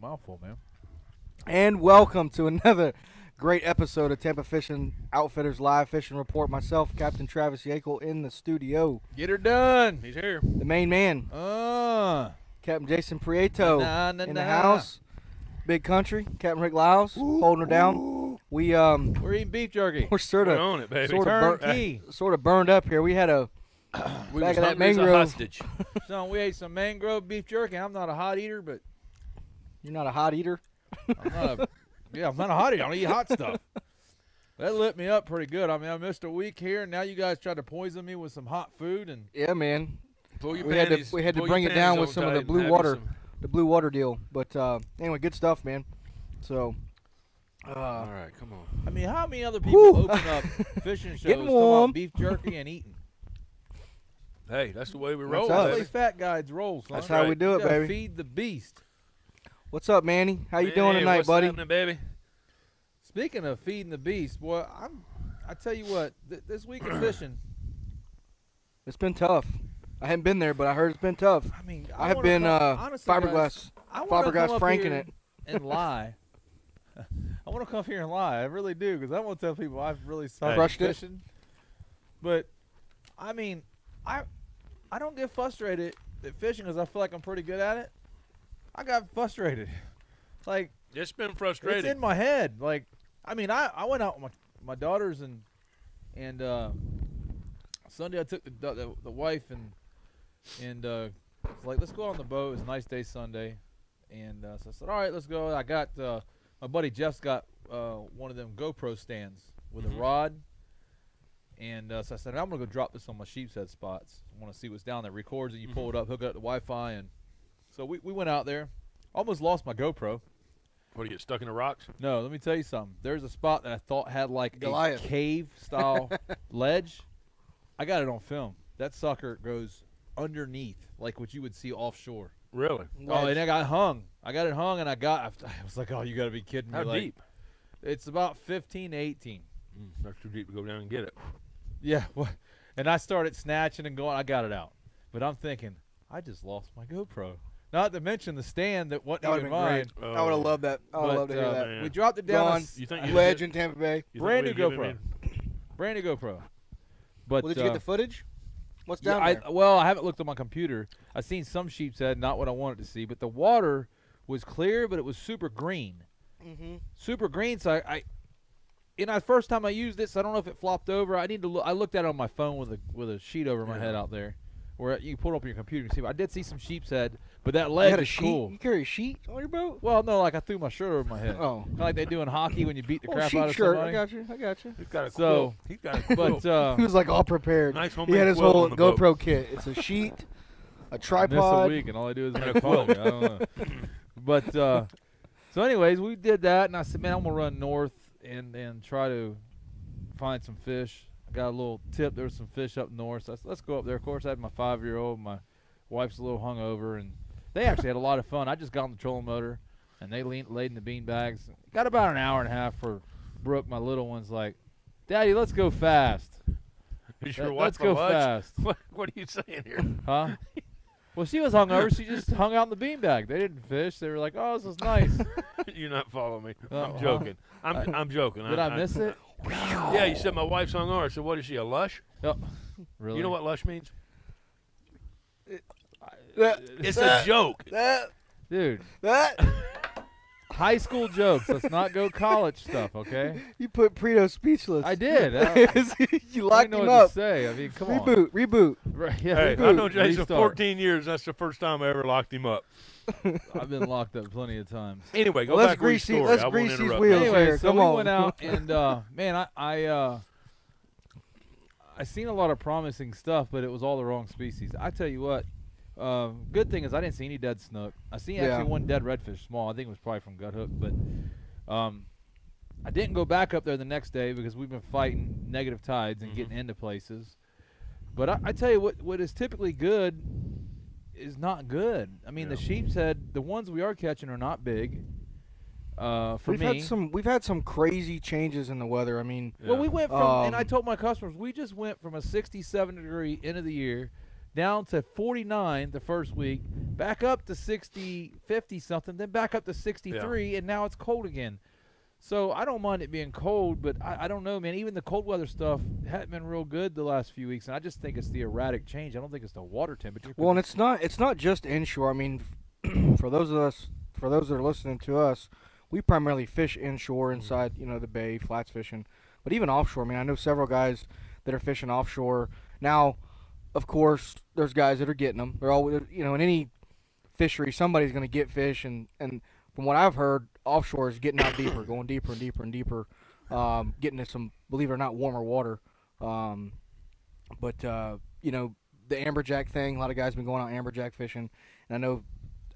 Mouthful, man. And welcome to another great episode of Tampa Fishing Outfitters Live Fishing Report. Myself, Captain Travis Yaeckel, in the studio. Get her done. He's here. The main man, Captain Jason Prieto, in the house. Big country, Captain Rick Liles, holding her down. We're eating beef jerky. We're sort of on it, baby. sort of burned up here. We had a we bag was of that hungry as a mangrove. hostage. So we ate some mangrove beef jerky. I'm not a hot eater, but You're not a hot eater? I'm not a hot eater. I don't eat hot stuff. That lit me up pretty good. I mean, I missed a week here, and now you guys tried to poison me with some hot food. And Yeah, man. Pull your We panties, had to pull bring your it down panties with on some of tight the and blue have you water. some- The blue water deal. But anyway, good stuff, man. So, All right, come on. I mean, how many other people Whew. open up fishing shows Getting talking warm. about beef jerky and eating? Hey, that's the way we That's roll, us. That's baby. the fat guys roll, son. that's how we do You it, gotta baby. feed the beast. What's up, Manny? How you doing Hey, tonight, what's buddy? happening, baby? Speaking of feeding the beast, boy, I tell you what, this week of fishing, It's been tough. I haven't been there, but I heard it's been tough. I mean, I have wanna been honestly, guys, fiberglass I wanna come up franking here it. and lie. I want to come up here and lie. I really do, because I want to tell people I've really sucked at Crushed it. fishing. But I mean, I don't get frustrated at fishing because I feel like I'm pretty good at it. I got frustrated. Like, It's been frustrating. it's in my head. Like, I mean, I went out with my daughters and Sunday I took the wife and was like, let's go on the boat. It was a nice day Sunday, and so I said, all right, let's go. I got my buddy Jeff's got one of them GoPro stands with a rod, and so I said, I'm gonna go drop this on my sheep's head spots. I want to see what's down there. Records it, you pull it up, hook it up to Wi-Fi, and so we went out there. Almost lost my GoPro. What, do you get stuck in the rocks? No, let me tell you something. There's a spot that I thought had like Goliath. a cave-style ledge. I got it on film. That sucker goes underneath, like what you would see offshore. Really? Oh, and I got hung. I got it hung, and I was like, oh, you got to be kidding me. How Like, deep? It's about 15 to 18. That's too deep to go down and get it. Yeah. Well, and I started snatching and going. I got it out. But I'm thinking, I just lost my GoPro. Not to mention the stand that wasn't That would even have been mine. great. I would have loved that. I would have loved to hear But, that. man. We dropped it down. Gone. You think you Ledge did- in Tampa Bay. You think Brand new we'd give it GoPro. Brand new GoPro. But Well, did you get the footage? What's yeah, down there? well, I haven't looked on my computer. I've seen some sheep's head, not what I wanted to see. But the water was clear, but it was super green. Super green. So the first time I used it, so I don't know if it flopped over. I need to look. I looked at it on my phone with a sheet over my head out there, where you can pull it up on your computer and see. But I did see some sheep's head, but that You leg had a is sheet? cool. You carry a sheet on your boat? Well, no, like I threw my shirt over my head. Oh. Kinda like they do in hockey when you beat the crap sheet out of shirt. somebody. I got you. I got you. He's got a So, quilt. He's got a quilt. But He was like all prepared. Nice He homemade had his quilt whole on the boat. GoPro kit. It's a sheet, a I miss a tripod. week, and all I do is make fun of me. I don't know. But so, anyways, we did that, and I said, man, I'm gonna run north and try to find some fish. I got a little tip. There was some fish up north. So I said, let's go up there. Of course, I had my 5-year-old. My wife's a little hungover, and they actually had a lot of fun. I just got on the trolling motor, and they laid in the bean bags. Got about an hour and a half for Brooke, my little one's like, Daddy, let's go fast. Is your Let's wife go a lunch? fast. What are you saying here? Huh? Well, she was hungover. She just hung out in the beanbag. They didn't fish. They were like, "Oh, this is nice." You're not following me. Uh-huh. I'm joking. I'm joking. Did I miss it? Yeah, you said my wife's hungover. I said, what is she, a lush? Oh, really? You know what lush means? That, It's a joke. Dude? that. High school jokes. Let's not go college stuff, okay? You put Prieto speechless. I did. You I locked know him what up. to say. I mean, come on. Reboot. Right, yeah, Hey, reboot, I know Jason restart. 14 years. That's the first time I ever locked him up. I've been locked up plenty of times. Anyway, go Let's back with your grease story. let's I won't grease these interrupt. wheels. Anyway, here, so come we on. went out, and man, I seen a lot of promising stuff, but it was all the wrong species. I tell you what, good thing is I didn't see any dead snook. I seen Yeah. actually one dead redfish, small. I think it was probably from gut hook, but I didn't go back up there the next day because we've been fighting negative tides and getting into places. But I tell you what is typically good is not good. I mean, the sheep's head, the ones we are catching are not big. We've had some crazy changes in the weather. I mean, Well, we went from, and I Um, told my customers, we just went from a 67-degree end of the year down to 49 the first week, back up to 60, 50 something, then back up to 63, and now it's cold again. So I don't mind it being cold, but I don't know, man. Even the cold weather stuff hasn't been real good the last few weeks, and I just think it's the erratic change. I don't think it's the water temperature. well, and it's not just inshore. I mean, for those that are listening to us, we primarily fish inshore inside, the bay, flats fishing, but even offshore. I mean, I know several guys that are fishing offshore now. Of course, there's guys that are getting them. They're always, in any fishery, somebody's going to get fish, and from what I've heard, offshore is getting out deeper, going deeper and deeper and deeper, getting to some, believe it or not, warmer water. But the amberjack thing, a lot of guys have been going out amberjack fishing, and I know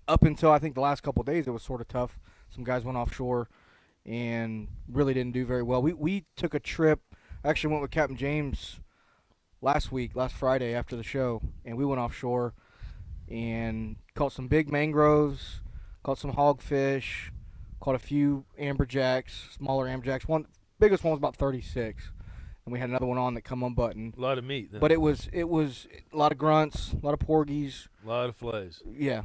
up until I think the last couple of days it was sort of tough. Some guys went offshore and really didn't do very well. We took a trip. I actually went with Captain James last Friday after the show, and we went offshore and caught some big mangroves, caught some hogfish, caught a few amberjacks, smaller amberjacks. One biggest one was about 36, and we had another one on that come unbuttoned. A lot of meat. Then. But it was a lot of grunts, a lot of porgies. A lot of fillets. Yeah.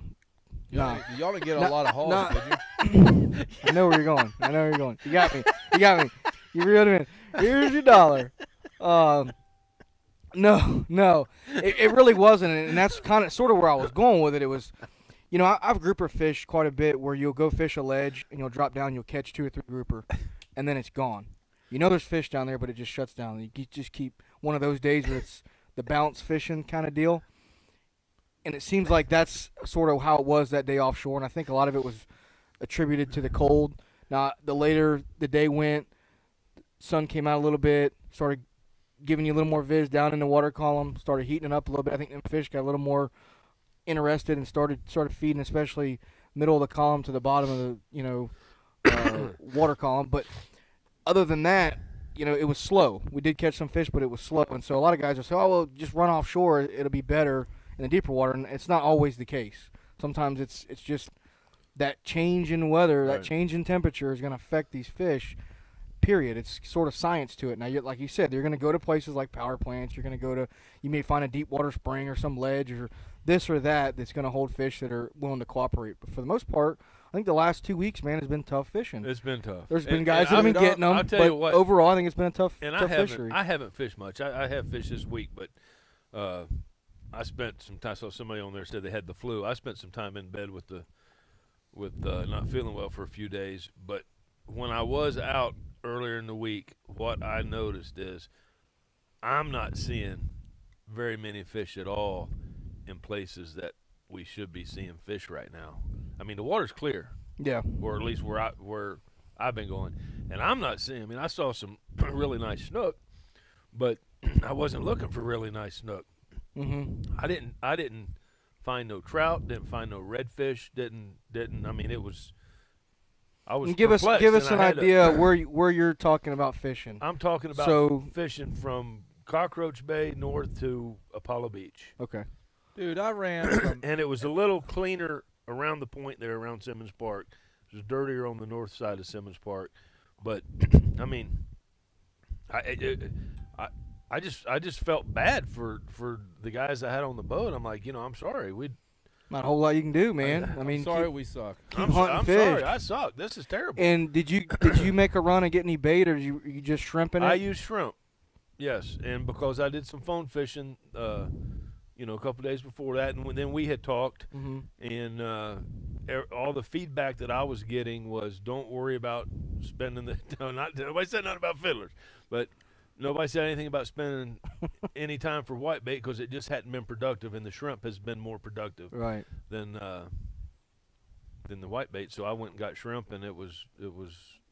y'all didn't get Nah, a lot of hauls, nah. did you? I know where you're going. You got me. You reeled me in. Here's your dollar. No. It really wasn't, and that's sort of where I was going with it. It was, I've grouper fished quite a bit where you'll go fish a ledge and you'll drop down, you'll catch 2 or 3 grouper, and then it's gone. There's fish down there, but it just shuts down. You just keep one of those days where it's the bounce fishing kind of deal. And it seems like that's sort of how it was that day offshore, and I think a lot of it was attributed to the cold. Now, the later the day went, sun came out a little bit, started giving you a little more viz down in the water column, started heating it up a little bit. I think them fish got a little more interested and started feeding, especially middle of the column to the bottom of the water column. But other than that, it was slow. We did catch some fish, but it was slow. And so a lot of guys will say, oh, well, just run offshore. It'll be better in the deeper water. And it's not always the case. Sometimes it's just that change in weather, that change in temperature is going to affect these fish, period. It's sort of science to it. Now, like you said, you're going to go to places like power plants. You're going to go to, you may find a deep water spring or some ledge or this or that's going to hold fish that are willing to cooperate. But for the most part, I think the last 2 weeks, man, has been tough fishing. It's been tough. There's been guys that have been getting them, I'll tell but you what, overall, I think it's been a tough fishery. I haven't fished much. I have fished this week, but I spent some time. So somebody on there said they had the flu. I spent some time in bed with not feeling well for a few days. But when I was out earlier in the week, what I noticed is I'm not seeing very many fish at all in places that we should be seeing fish right now. I mean, the water's clear. Yeah. Or at least where I've been going. And I'm not seeing, I mean, I saw some really nice snook, but I wasn't looking for really nice snook. Mm-hmm. I didn't find no trout, didn't find no redfish, didn't. I mean, it was. I was And give us perplexed, an and I had idea where you're talking about fishing. I'm talking about So- fishing from Cockroach Bay north to Apollo Beach, Okay. Dude, I ran from and it was a little cleaner around the point there, around Simmons Park. It was dirtier on the north side of Simmons Park, but I mean, I just felt bad for the guys I had on the boat. I'm like, I'm sorry, Not a whole lot you can do, man. I I'm mean, sorry we suck. keep hunting I'm fish. sorry, I suck. This is terrible. And did you make a run and get any bait, or you just shrimping it? I used shrimp, yes, and because I did some phone fishing, a couple days before that, and then we had talked, Mm-hmm. and all the feedback that I was getting was, don't worry about spending the nobody said nothing about fiddlers, but nobody said anything about spending any time for whitebait because it just hadn't been productive, and the shrimp has been more productive Right. than the whitebait. So I went and got shrimp, and it was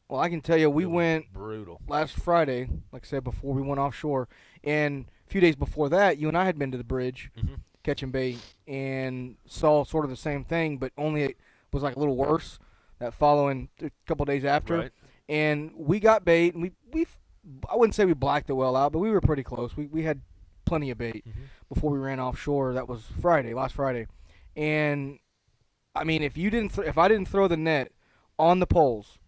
Well, I can tell you, we it was went brutal. last Friday, like I said before, we went offshore, and a few days before that, you and I had been to the bridge Mhm. catching bait and saw sort of the same thing, but only it was like a little worse that following a couple days after. Right. And we got bait, and we I wouldn't say we blacked it well out, but we were pretty close. We had plenty of bait Mhm. before we ran offshore. That was last Friday. And I mean, if I didn't throw the net on the poles,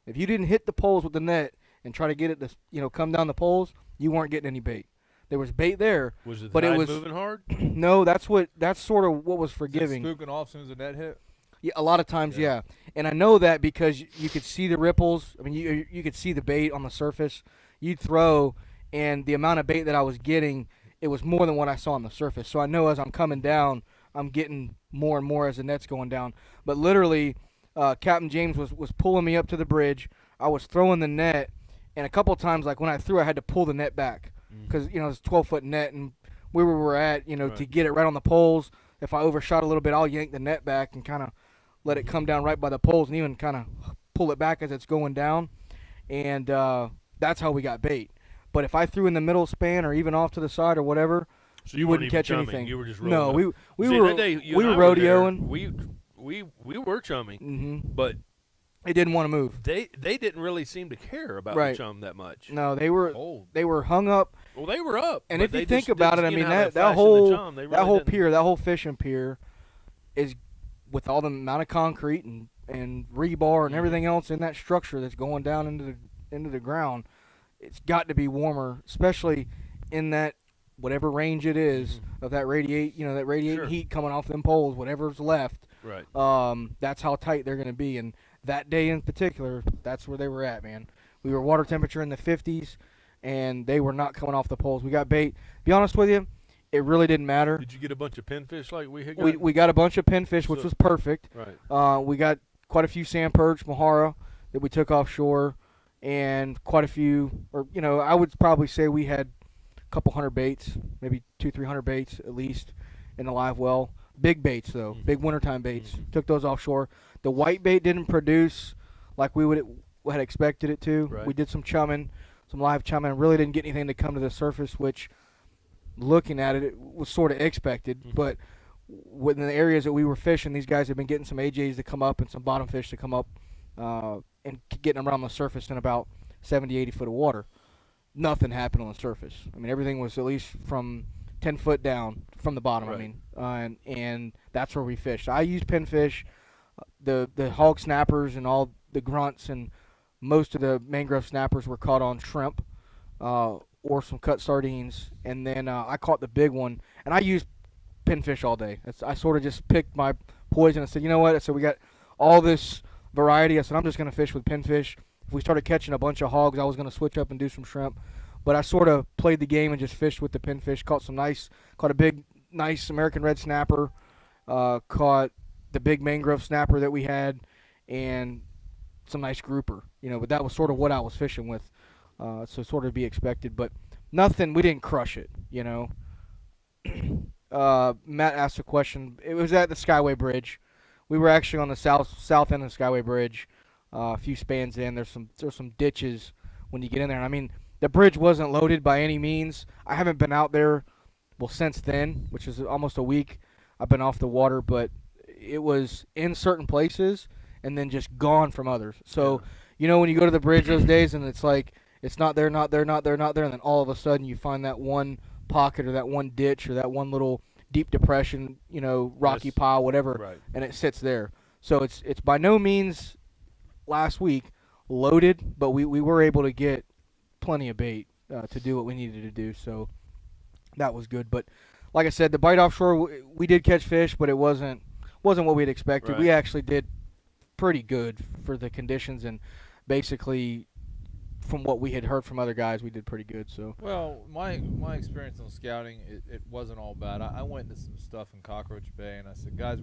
if you didn't hit the poles with the net and try to get it to come down the poles, you weren't getting any bait. There was bait there. Was it But it tide was- moving hard? No, that's sort of what was Is it forgiving. spooking off as soon as the net hit. Yeah, a lot of times, Yeah. yeah. And I know that because you could see the ripples. I mean, you could see the bait on the surface. You'd throw, and the amount of bait that I was getting, it was more than what I saw on the surface. So I know as I'm coming down, I'm getting more and more as the net's going down. But literally, Captain James was pulling me up to the bridge. I was throwing the net, and a couple of times, like when I threw, I had to pull the net back because it's a 12-foot net, and where we were at, to Right. get it right on the poles. If I overshot a little bit, I'll yank the net back and kind of let it come down right by the poles, and even kind of pull it back as it's going down. And that's how we got bait. But if I threw in the middle span or even off to the side or whatever, So you weren't wouldn't even catch chumming. anything. You were just rolling No, up. we See, were that day you we and were I were there, rodeoing. we were chumming, Mm-hmm. but It didn't want to move. they didn't really seem to care about Right. the chum that much. No, they were Cold. hung up. Well, they were up. And but if you they think just about it, didn't I see mean how that flash in the whole chum. They that really whole didn't. pier, that whole fishing pier, is with all the amount of concrete and rebar and Mhm. everything else in that structure that's going down into the ground. It's got to be warmer, especially in that whatever range it is of that radiating Sure. heat coming off them poles, whatever's left. Right. That's how tight they're going to be. And that day in particular, that's where they were at, man. We were water temperature in the 50s, and they were not coming off the poles. We got bait. Be honest with you, it really didn't matter. Did you get a bunch of pinfish like we had got? We got a bunch of pinfish, which So- was perfect. Right. We got quite a few sand perch, mahara, that we took offshore, and quite a few, or I would probably say we had a couple hundred baits, maybe 200-300 baits at least in the live well. Big baits though, Mhm. big wintertime baits. Mhm. Took those offshore. The white bait didn't produce like we had expected it to. Right. We did some chumming, some live chumming, and really didn't get anything to come to the surface, which, looking at it, it was sort of expected. Mhm. But within the areas that we were fishing, these guys have been getting some AJs to come up and some bottom fish to come up and getting them around the surface in about 70, 80 foot of water. Nothing happened on the surface. I mean, everything was at least from 10 foot down from the bottom. Right. I mean, and that's where we fished. I used pinfish, the hog snappers and all the grunts, and most of the mangrove snappers were caught on shrimp or some cut sardines. And then I caught the big one, and I used pinfish all day. I sort of just picked my poison and said, you know what? I said, we got all this variety. I said, I'm just going to fish with pinfish. If we started catching a bunch of hogs, I was going to switch up and do some shrimp. But I sort of played the game and just fished with the pinfish. Caught a big, nice American red snapper. Caught the big mangrove snapper that we had, and some nice grouper. But that was sort of what I was fishing with. So sort of to be expected, but nothing. We didn't crush it. Matt asked a question. It was at the Skyway Bridge. We were actually on the south end of the Skyway Bridge. A few spans in. There's some ditches when you get in there. I mean, the bridge wasn't loaded by any means. I haven't been out there, since then, which is almost a week. I've been off the water, but it was in certain places and then just gone from others. So, when you go to the bridge those days and it's like it's not there, not there, not there, not there, and then all of a sudden you find that one pocket or that one ditch or that one little deep depression, rocky pile, whatever, and it sits there. So it's by no means last week loaded, but we were able to get plenty of bait to do what we needed to do. So that was good. But like I said, the bite offshore, we did catch fish, but it wasn't what we'd expected. We actually did pretty good for the conditions, and basically from what we had heard from other guys, we did pretty good. So my experience on scouting, it wasn't all bad. I went into some stuff in Cockroach Bay, and I said, guys,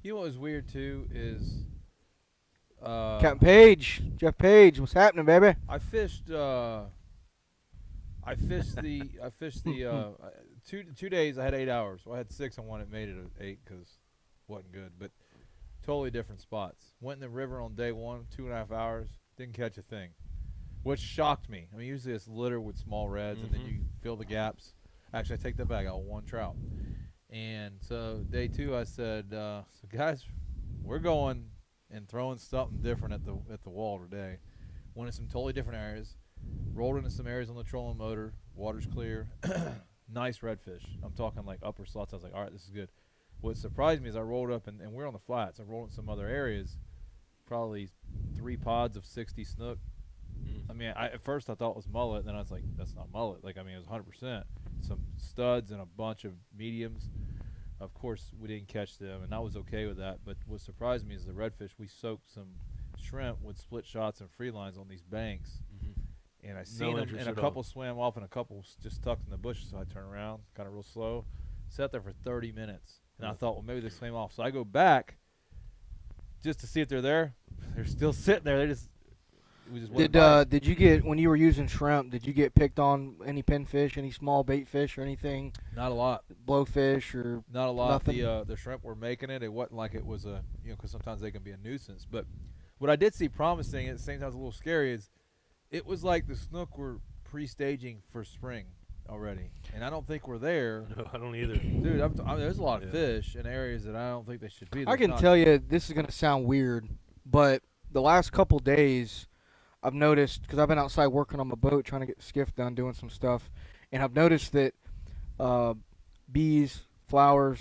you know what was weird too is Captain Page, Jeff Page, what's happening, baby? I fished the 2 days. I had 8 hours. Well, I had 6 on one. It made it 8 because it wasn't good, but totally different spots. Went in the river on day 1, 2.5 hours. Didn't catch a thing, which shocked me. I mean, usually it's littered with small reds, and then you fill the gaps. Actually, I take that back. I got 1 trout. And so day 2, I said, so guys, we're going and throwing something different at the wall today. Went in some totally different areas. Rolled into some areas on the trolling motor. Water's clear. Nice redfish. I'm talking like upper slots. I was like, all right, this is good. What surprised me is I rolled up, and we're on the flats. I rolled in some other areas, probably 3 pods of 60 snook. I mean, at first I thought it was mullet, and then I was like, that's not mullet. Like, I mean, it was 100%. Some studs and a bunch of mediums. Of course, we didn't catch them, and I was okay with that. But what surprised me is the redfish. We soaked some shrimp with split shots and free lines on these banks. And I seen them, and a couple swam off, and a couple just tucked in the bushes. So I turned around, kind of real slow, sat there for 30 minutes. And I thought, well, maybe they swam off. So I go back just to see if they're there. They're still sitting there. We just did you get, when you were using shrimp, did you get picked on any pinfish, any small bait fish or anything? Not a lot. Blowfish or not a lot. Nothing? The shrimp were making it. It wasn't like it was because sometimes they can be a nuisance. But what I did see promising, at the same time it's a little scary, is it was like the snook were pre-staging for spring already, and I don't think we're there. No, I don't either. Dude, there's a lot of fish in areas that I don't think they should be. I can tell you, this is going to sound weird, but the last couple days I've noticed, because I've been outside working on my boat trying to get the skiff done, doing some stuff, and I've noticed that bees, flowers,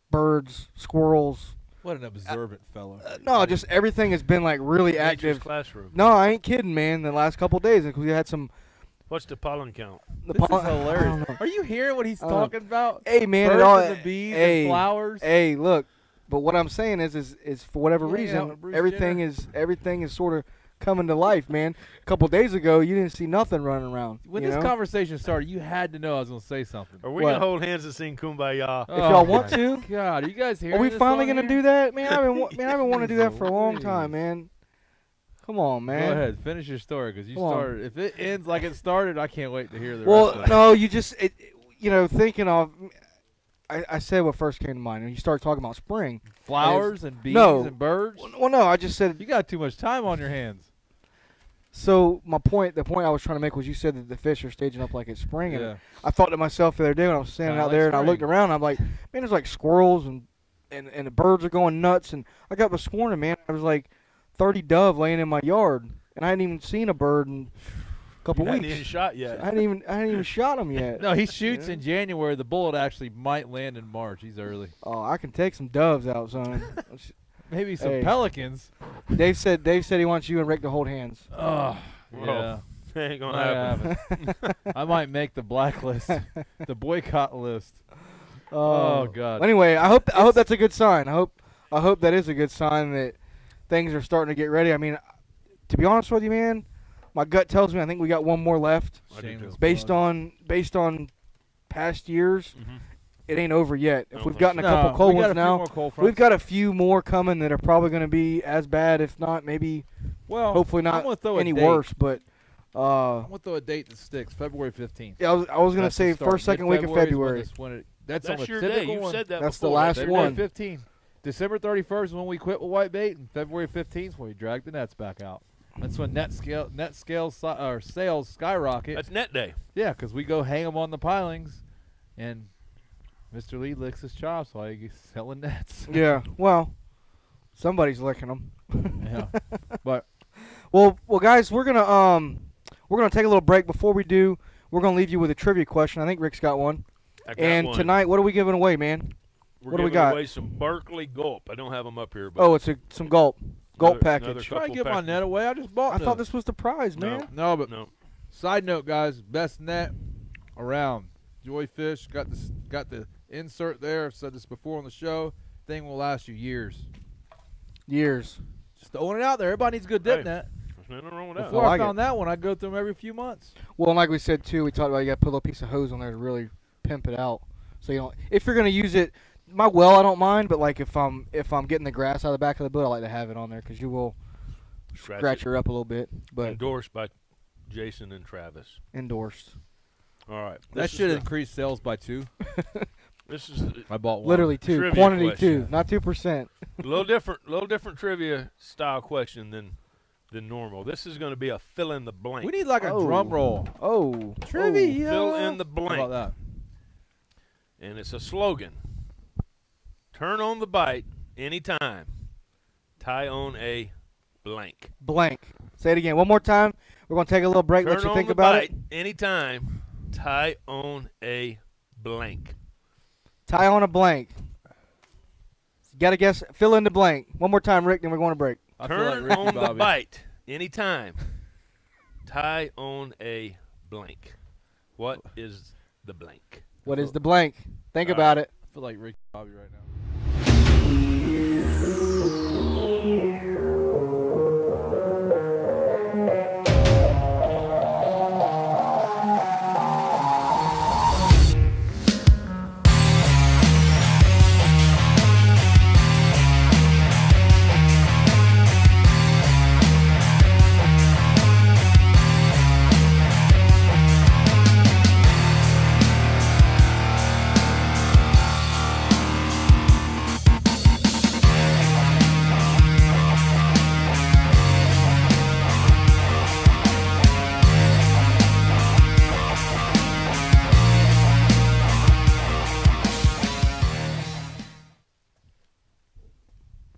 birds, squirrels. What an observant fellow. No, just everything has been like really active. Classroom. No, I ain't kidding, man. The last couple of days, because we had some. What's the pollen count? This is hilarious. Are you hearing what he's talking about? Hey, man, birds and the bees and flowers. Hey, look. But what I'm saying is for whatever reason, everything is sort of coming to life, man. A couple days ago, you didn't see nothing running around. When this conversation started, you had to know I was going to say something. Are we going to hold hands and sing Kumbaya? If y'all want to. God, are you guys hearing Are we this finally going to do that? Man, I've been wanting to do that for a long Please. time, man. Come on, man. Go ahead. Finish your story, because you started. If it ends like it started, I can't wait to hear the rest of it. No, you just, thinking of, I said what first came to mind. When you start talking about spring. Flowers and bees and birds? Well, no, I just said. You got too much time on your hands. So the point I was trying to make was, you said that the fish are staging up like it's spring. And I thought to myself the other day when I was standing out there and I looked around, I'm like, man, there's like squirrels and the birds are going nuts. And I got up this morning, man, I was like 30 dove laying in my yard, and I hadn't even seen a bird in a couple weeks. You hadn't even shot yet. I hadn't even shot him yet. No, he shoots in January. The bullet actually might land in March. He's early. Oh, I can take some doves out, son. Maybe some pelicans. Dave said he wants you and Rick to hold hands. Oh, yeah. Ain't gonna happen. I might make the blacklist, the boycott list. Oh God. Anyway, I hope that's a good sign. I hope that is a good sign that things are starting to get ready. I mean, to be honest with you, man, my gut tells me I think we got one more left. Based on past years. It ain't over yet. If we've gotten a couple cold ones now, we've got a few more coming that are probably going to be as bad, if not maybe, hopefully not any worse. But I'm going to throw a date that sticks, February 15th. Yeah, I was going to say first, second week of February. That's on the your typical day. You've one. said that That's before. the last February one. 15th. December 31st is when we quit with white bait, and February 15th is when we drag the nets back out. That's when sales skyrocket. That's net day. Yeah, because we go hang them on the pilings, and Mr. Lee licks his chops while he's selling nets. Yeah. Well, somebody's licking them. Yeah. But well, guys, we're gonna take a little break. Before we do, we're gonna leave you with a trivia question. I think Rick's got one. I got And one. tonight, what are we giving away, man? We're what do we giving got? away some Berkeley Gulp. I don't have them up here. But Oh, it's some Gulp another package. try and couple get my packages. net away. I just bought I thought this was the prize, No. man. No, but No. side note, guys, best net around. Joy Fish got the insert there. I've said this before on the show. Thing will last you years. Years. Just throwing it out there. Everybody needs a good dip Hey, net. There's nothing wrong with that. Before I I like found that one, I go through them every few months. Well, and like we said too, we talked about you got to put a little piece of hose on there to really pimp it out. So you know, if you're gonna use it, my well I don't mind, but like if I'm getting the grass out of the back of the boat, I like to have it on there because you will scratch it. her up a little bit. But Endorsed by Jason and Travis. endorsed. All right. That This is should the- increase sales by 2. This is a I bought one. Literally 2, Trivia quantity question. 2, not 2%. little different trivia style question than normal. This is going to be a fill in the blank. We need like a Oh. drum roll. Oh, Trivia. Fill in the How blank. about that? And it's a slogan. Turn on the bite anytime. Tie on a blank. blank. Say it again. One more time. We're gonna take a little break. Turn Let you on think the about bite it. anytime. Tie on a blank. Tie on a blank. You gotta guess. Fill in the blank. One more time, Rick. Then we're going to break. I feel Turn like Ricky on the Bobby. bite anytime. Tie on a blank. What is the blank? What is the blank? Think All about it. I feel like Ricky Bobby right now.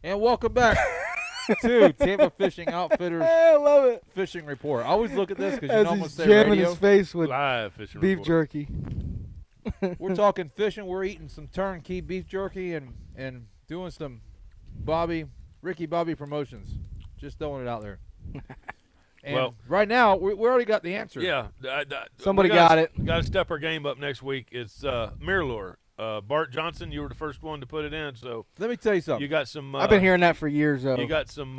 And welcome back to Tampa Fishing Outfitters I love it. Fishing Report. I always look at this because you As know I'm going he's to say jamming radio. his face with Live fishing beef report. jerky. We're talking fishing. We're eating some turnkey beef jerky and doing some Ricky Bobby promotions. Just throwing it out there. And Well- right now, we already got the answer. Yeah. Somebody got it. Got to step our game up next week. It's mirror lure. Bart Johnson, you were the first one to put it in, so Let me tell you something. you got some. I've been hearing that for years, though. You got some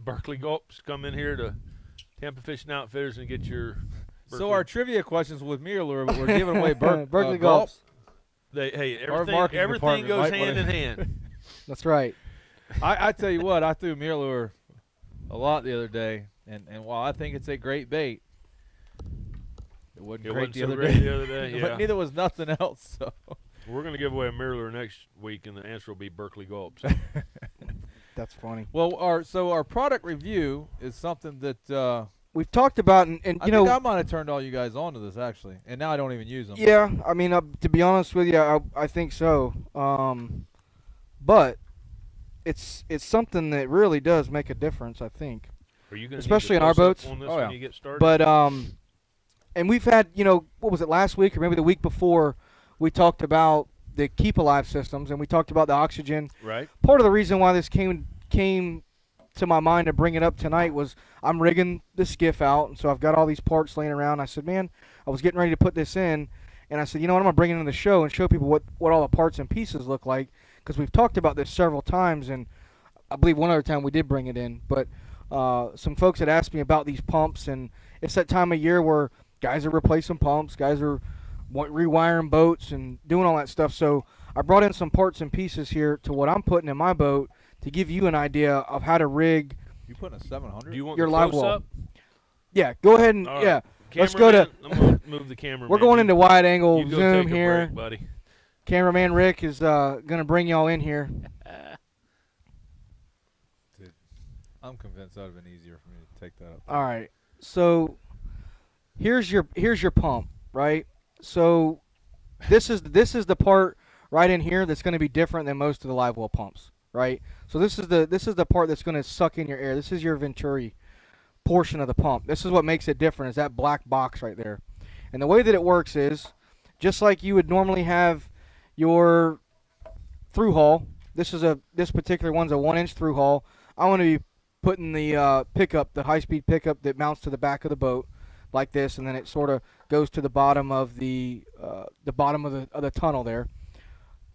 Berkeley Gulps come in here to Tampa Fishing Outfitters and get your. So Berkeley- our trivia questions with Mirror Lure, but we're giving away Berkeley Gulp. Gulps. everything marketing everything department goes might hand in wanna- hand. That's right. I tell you what, I threw Mirror Lure a lot the other day, and while I think it's a great bait, it wasn't It great wasn't the so other great day. the other day. But Yeah, neither was nothing else. So. we're gonna give away a mirror lure next week, and the answer will be Berkeley Gulps. That's funny. Well, our product review is something that We've talked about, and I you think know, I might have turned all you guys on to this actually, and now I don't even use them. yeah. I mean, to be honest with you, I think so. But it's something that really does make a difference. I think. Are you gonna Especially need in to our close up boats? on this Oh, when yeah. you get started? But and we've had, you know, what was it, last week or maybe the week before, we talked about the Keep Alive systems and we talked about the oxygen. right. Part of the reason why this came to my mind to bring it up tonight was I'm rigging the skiff out, and so I've got all these parts laying around. I said, man, I was getting ready to put this in, and I said, you know what, I'm going to bring it into the show and show people what all the parts and pieces look like, because we've talked about this several times, and I believe one other time we did bring it in, but some folks had asked me about these pumps, and it's that time of year where guys are replacing pumps, guys are rewiring boats and doing all that stuff. So I brought in some parts and pieces here to what I'm putting in my boat to give you an idea of how to rig. You putting a 700? Do you want Your the live close well. up? Yeah, go ahead and All right. yeah. Let's go to- I'm gonna move the camera. We're going into wide angle you go zoom take a here. break, buddy. Cameraman Rick is gonna bring y'all in here. I'm convinced that would have been easier for me to take that up. All right. So here's your pump, right? So This is the part right in here that's going to be different than most of the live well pumps, right? So this is the part that's going to suck in your air. This is your Venturi portion of the pump. This is what makes it different, is that black box right there. And the way that it works is just like you would normally have your through hull. This particular one's a 1-inch through hull. I want to be putting the pickup, the high-speed pickup that mounts to the back of the boat like this, and then it sort of goes to the bottom of the bottom of the tunnel there.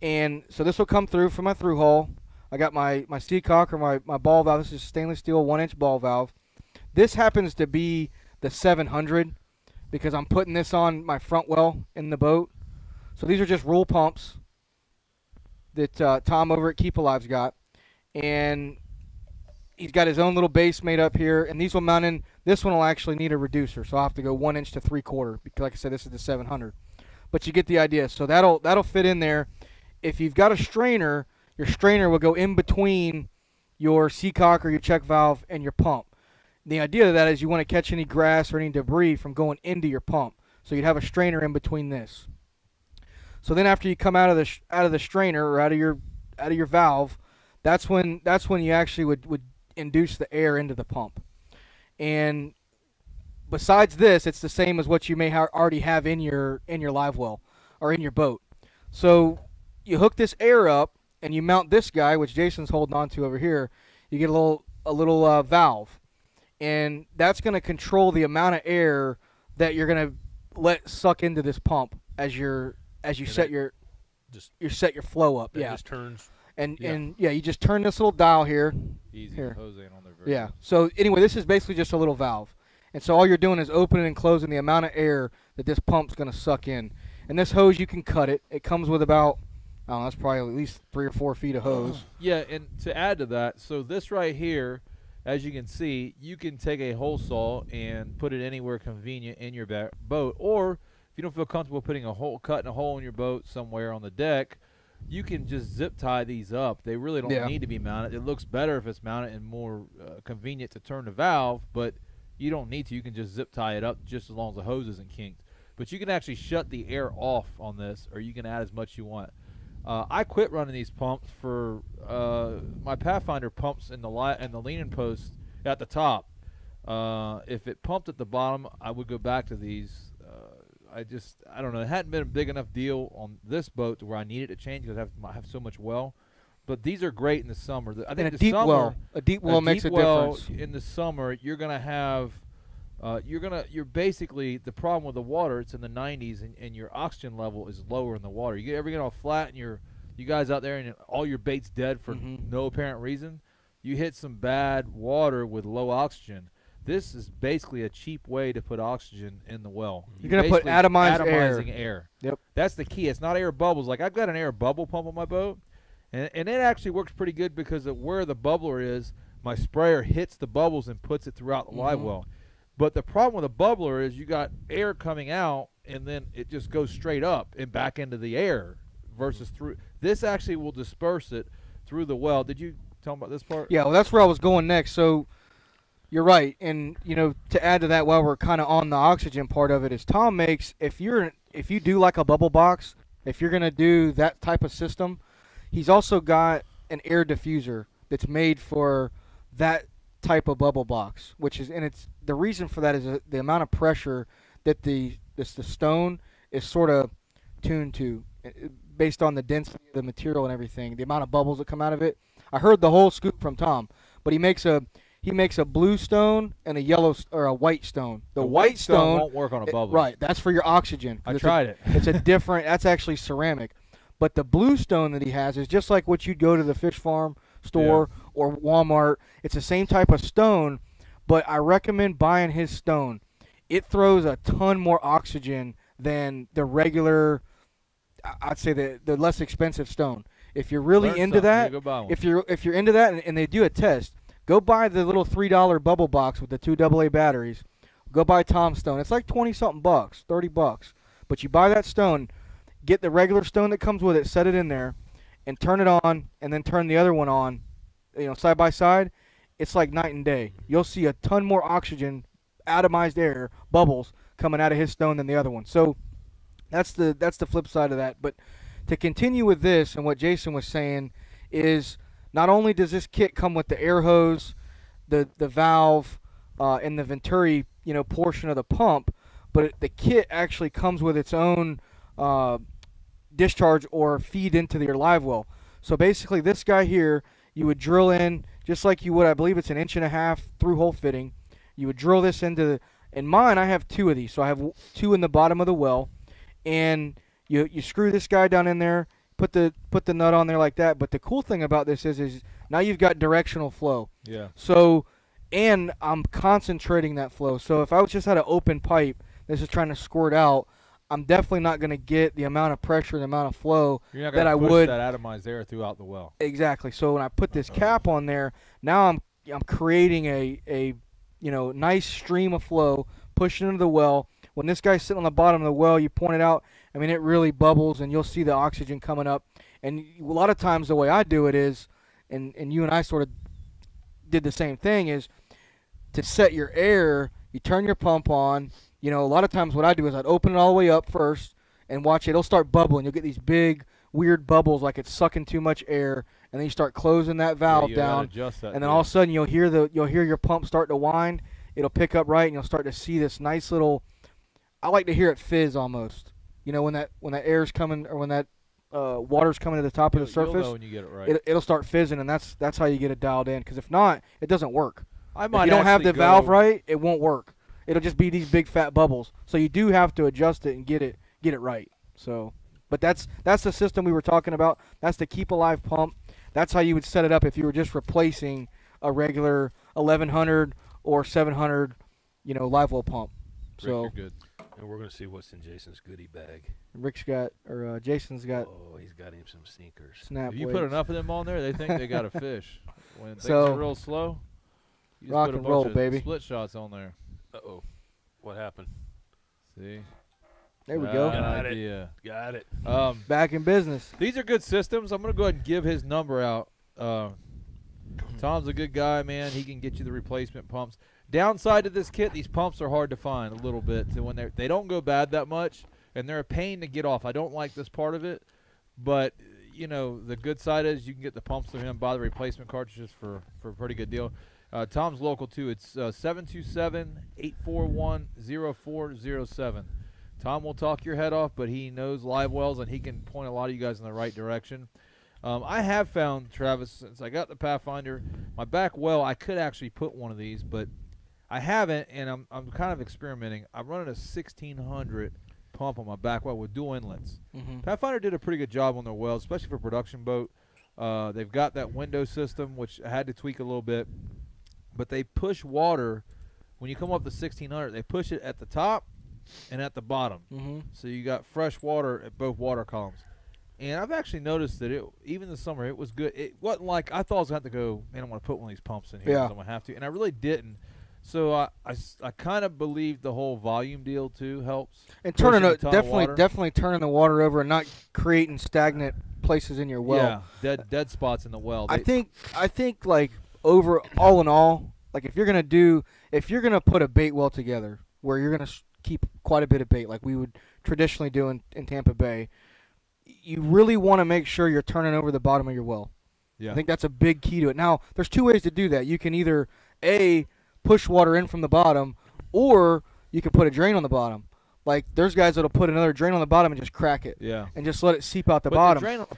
And so this will come through from my through hull. I got my seacock or my ball valve. This is stainless steel 1-inch ball valve. This happens to be the 700 because I'm putting this on my front well in the boat. So these are just rule pumps that Tom over at Keep Alive's got. And he's got his own little base made up here. And these will mount in. This one will actually need a reducer. So I'll have to go 1-inch to 3/4 because, like I said, this is the 700. But you get the idea. So that'll fit in there. If you've got a strainer, your strainer will go in between your seacock or your check valve and your pump. The idea of that is you want to catch any grass or any debris from going into your pump. So you'd have a strainer in between this. So then after you come out of the strainer or out of your valve, that's when you actually would induce the air into the pump. And besides this, it's the same as what you may already have in your live well or in your boat. So you hook this air up and you mount this guy, which Jason's holding on to over here. You get a little valve, and that's going to control the amount of air that you're going to let suck into this pump as you set your flow up. Yeah, just turns. And you just turn this little dial here. Easy. Here. Hose ain't on there very Yeah. well. So anyway, this is basically just a little valve. And so all you're doing is opening and closing the amount of air that this pump's going to suck in. And this hose, you can cut it. It comes with about, I don't know, that's probably at least 3 or 4 feet of hose. Yeah, and to add to that, so this right here, as you can see, you can take a hole saw and put it anywhere convenient in your boat. Or if you don't feel comfortable cutting a hole in your boat somewhere on the deck, you can just zip tie these up. They really don't need to be mounted. It looks better if it's mounted and more convenient to turn the valve, but you don't need to. You can just zip tie it up just as long as the hose isn't kinked. But you can actually shut the air off on this, or you can add as much as you want. I quit running these pumps for my Pathfinder pumps in the leaning post at the top. If it pumped at the bottom, I would go back to these. I don't know. It hadn't been a big enough deal on this boat to where I needed to change because I have so much well. But these are great in the summer. I think a deep well makes a difference. In the summer, you're gonna have, you're basically, the problem with the water. It's in the 90s, and your oxygen level is lower in the water. You ever get all flat, and you guys out there, and all your bait's dead for no apparent reason. You hit some bad water with low oxygen. This is basically a cheap way to put oxygen in the well. You're going to put atomizing air. Yep. That's the key. It's not air bubbles. Like I've got an air bubble pump on my boat, and it actually works pretty good because of where the bubbler is, my sprayer hits the bubbles and puts it throughout the live well. But the problem with a bubbler is you got air coming out, and then it just goes straight up and back into the air versus through. This actually will disperse it through the well. Did you tell me about this part? Yeah, well, that's where I was going next. So you're right, and to add to that, while we're kind of on the oxygen part of it, is Tom makes if you do like a bubble box, if you're gonna do that type of system, he's also got an air diffuser that's made for that type of bubble box, it's the reason for that is the amount of pressure that the stone is sort of tuned to based on the density of the material and everything, the amount of bubbles that come out of it. I heard the whole scoop from Tom, but he makes a blue stone and a yellow or a white stone. The white stone won't work on a bubble. Right, that's for your oxygen. I tried it. It's a different. That's actually ceramic, but the blue stone that he has is just like what you'd go to the fish farm store or Walmart. It's the same type of stone, but I recommend buying his stone. It throws a ton more oxygen than the regular. I'd say the less expensive stone. If you're really into that, if you're into that, and they do a test. Go buy the little $3 bubble box with the 2 AA batteries. Go buy Tom stone. It's like 20-something bucks, $30. But you buy that stone, get the regular stone that comes with it, set it in there, and turn it on, and then turn the other one on, side by side. It's like night and day. You'll see a ton more oxygen, atomized air, bubbles coming out of his stone than the other one. So That's the flip side of that. But to continue with this and what Jason was saying is not only does this kit come with the air hose, the valve, and the Venturi portion of the pump, but the kit actually comes with its own discharge or feed into your live well. So basically, this guy here, you would drill in just like you would. I believe it's an 1.5-inch through hole fitting. You would drill this into in mine. I have 2 of these, so I have 2 in the bottom of the well, and you screw this guy down in there, put the nut on there like that. But the cool thing about this is now you've got directional flow. Yeah. So, and I'm concentrating that flow. So if I was just had an open pipe, this is trying to squirt out, I'm definitely not going to get the amount of pressure, the amount of flow You're not that gonna I push would. that atomized air throughout the well. Exactly. So when I put this cap on there, now I'm creating a nice stream of flow pushing into the well. When this guy's sitting on the bottom of the well, you point it out. I mean, it really bubbles, and you'll see the oxygen coming up. And a lot of times the way I do it is, and you and I sort of did the same thing, is to set your air, you turn your pump on. A lot of times what I do is I'd open it all the way up first and watch it. It'll start bubbling. You'll get these big, weird bubbles like it's sucking too much air, and then you start closing that valve down, adjust that, and then all of a sudden you'll hear your pump start to wind. It'll pick up right, and you'll start to see this nice little. I like to hear it fizz almost. When that air's coming or when that water's coming to the top of the surface. You'll know when you get it right. It'll start fizzing, and that's how you get it dialed in. Because if not, it doesn't work. I might if you don't have the actually valve go- right, it won't work. It'll just be these big fat bubbles. So you do have to adjust it and get it right. So, but that's the system we were talking about. That's the keep alive pump. That's how you would set it up if you were just replacing a regular 1100 or 700, live well pump. Rick, So you're good. And we're going to see what's in Jason's goodie bag. Jason's got Oh, he's got him some sneakers. snap. If you put blades. enough of them on there, they think they got a fish. When things So, are real slow, you just rock put a and bunch roll, of baby. split shots on there. Uh-oh. What happened? See? There we go. Got it. idea. Got it. Back in business. These are good systems. I'm going to go ahead and give his number out. Tom's a good guy, man. He can get you the replacement pumps. Downside to this kit, these pumps are hard to find a little bit. So when they don't go bad that much, and they're a pain to get off. I don't like this part of it, but the good side is you can get the pumps from him, buy the replacement cartridges for a pretty good deal. Tom's local too. It's 727-841-0407. Tom will talk your head off, but he knows live wells, and he can point a lot of you guys in the right direction. I have found, Travis, since I got the Pathfinder, my back well, I could actually put one of these, but I haven't, and I'm kind of experimenting. I'm running a 1600 pump on my back well with dual inlets. Mm-hmm. Pathfinder did a pretty good job on their wells, especially for production boat. They've got that window system, which I had to tweak a little bit, but they push water. When you come up to 1600, they push it at the top and at the bottom. Mm-hmm. So you got fresh water at both water columns. And I've actually noticed that even this summer, it was good. It wasn't like I thought I was going to have to go, man, I'm going to put one of these pumps in here Yeah. because I'm going to have to. And I really didn't. So I kind of believe the whole volume deal, too, helps. And turning Pushing a it, ton of water. definitely turning the water over and not creating stagnant places in your well. Yeah, dead spots in the well. I think like over all in all, like if you're gonna put a bait well together where you're gonna keep quite a bit of bait like we would traditionally do in Tampa Bay, you really want to make sure you're turning over the bottom of your well. Yeah. I think that's a big key to it. Now, there's 2 ways to do that. You can either push water in from the bottom, or you can put a drain on the bottom. Like there's guys that'll put another drain on the bottom and just crack it. Yeah. And just let it seep out the But bottom. The drain on the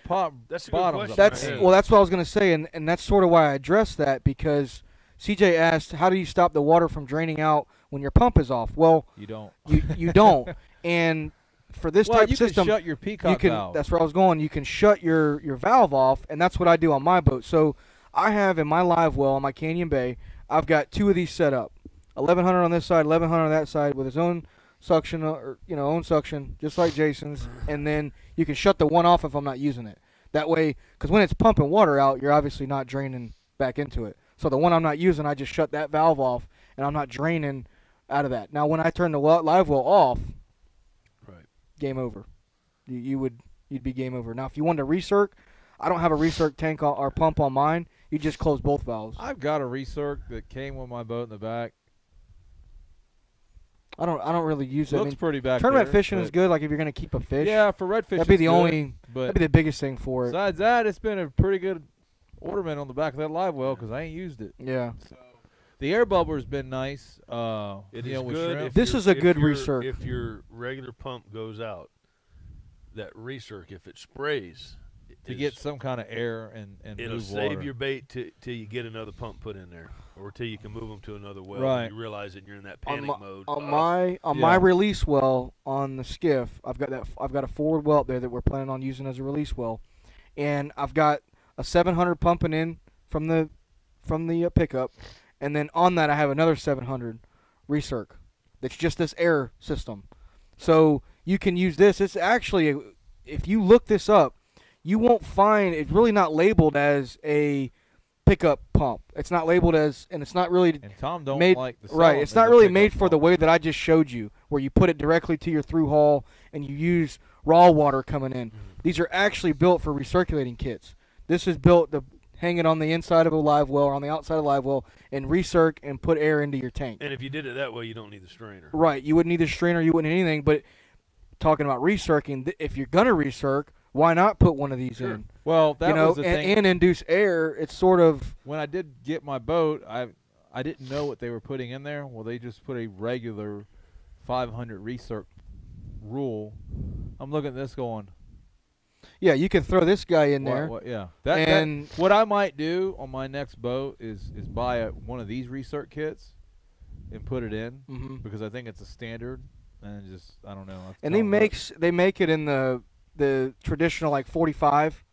That's a good bottom's question. up That's there. well, that's what I was gonna say, and that's sort of why I addressed that, because CJ asked, how do you stop the water from draining out when your pump is off? Well, You don't. you don't. And for this Well, type you system, can shut your peacock you can. valve. That's where I was going. You can shut your valve off, and that's what I do on my boat. So I have in my live well on my Canyon Bay, I've got 2 of these set up, 1100 on this side, 1100 on that side, with his own suction or own suction, just like Jason's, and then you can shut the one off if I'm not using it. That way, because when it's pumping water out, you're obviously not draining back into it. So the one I'm not using, I just shut that valve off, and I'm not draining out of that. Now, when I turn the live well off, Right. game over. You'd be game over. Now, if you wanted to recirc, I don't have a recirc tank or pump on mine. You just close both valves. I've got a recirc that came with my boat in the back. I don't really use it. Looks pretty back tournament there, fishing is but- good. Like if you're gonna keep a fish, Yeah, for redfish, that'd be it's the good, only. But That'd be the biggest thing for it. besides that, it's been a pretty good ornament on the back of that live well because I ain't used it. Yeah. So the air bubbler's been nice. It you is know, with good. shrimp. If This your- is a if good your- recirc. If your regular pump goes out, that recirc, if it sprays, to get some kind of air and it'll move save water. your bait till you get another pump put in there, or till you can move them to another well. Right. And you realize that you're in that On panic my, mode. on my on my Yeah. release well on the skiff, I've got a forward well up there that we're planning on using as a release well, and I've got a 700 pumping in from the pickup, and then on that I have another 700 recirc. That's just this air system, so you can use this. It's actually, if you look this up, you won't find it's really not labeled as a pickup pump. It's not labeled as, and it's not really and Tom don't made like the right. It's not really made for the way that I just showed you, where you put it directly to your through hull and you use raw water coming in. These are actually built for recirculating kits. This is built to hang it on the inside of a live well or on the outside of a live well and recirc and put air into your tank. And if you did it that way, you don't need the strainer. Right. You wouldn't need a strainer. You wouldn't need anything. But talking about recircing, if you're gonna recirc, why not put one of these in? Well, that was the thing. and induce air. It's sort of When I did get my boat, I didn't know what they were putting in there. Well, they just put a regular 500 recirc rule. I'm looking at this going, yeah. You can throw this guy in there. yeah. And- what I might do on my next boat is buy one of these recirc kits and put it in Mhm. because I think it's a standard and just I don't know. And they make it in the traditional like 45.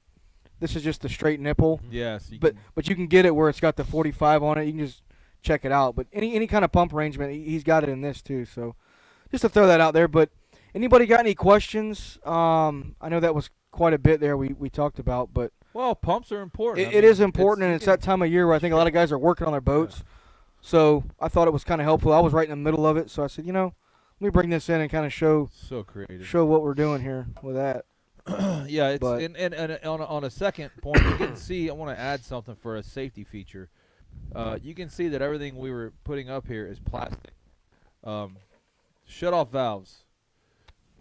This is just the straight nipple. yes, But you can get it where it's got the 45 on it. You can just check it out. But any kind of pump arrangement, he's got it in this too. So just to throw that out there. But anybody got any questions? I know that was quite a bit there we talked about, but well, pumps are important. it is important, and it's that time of year where I think a lot of guys are working on their boats. So I thought it was kind of helpful. I was right in the middle of it, so I said, let me bring this in and kind of show so creative. what we're doing here with that. Yeah, it's But- and on a second point, you can see. I want to add something for a safety feature. You can see that everything we were putting up here is plastic. Shut-off valves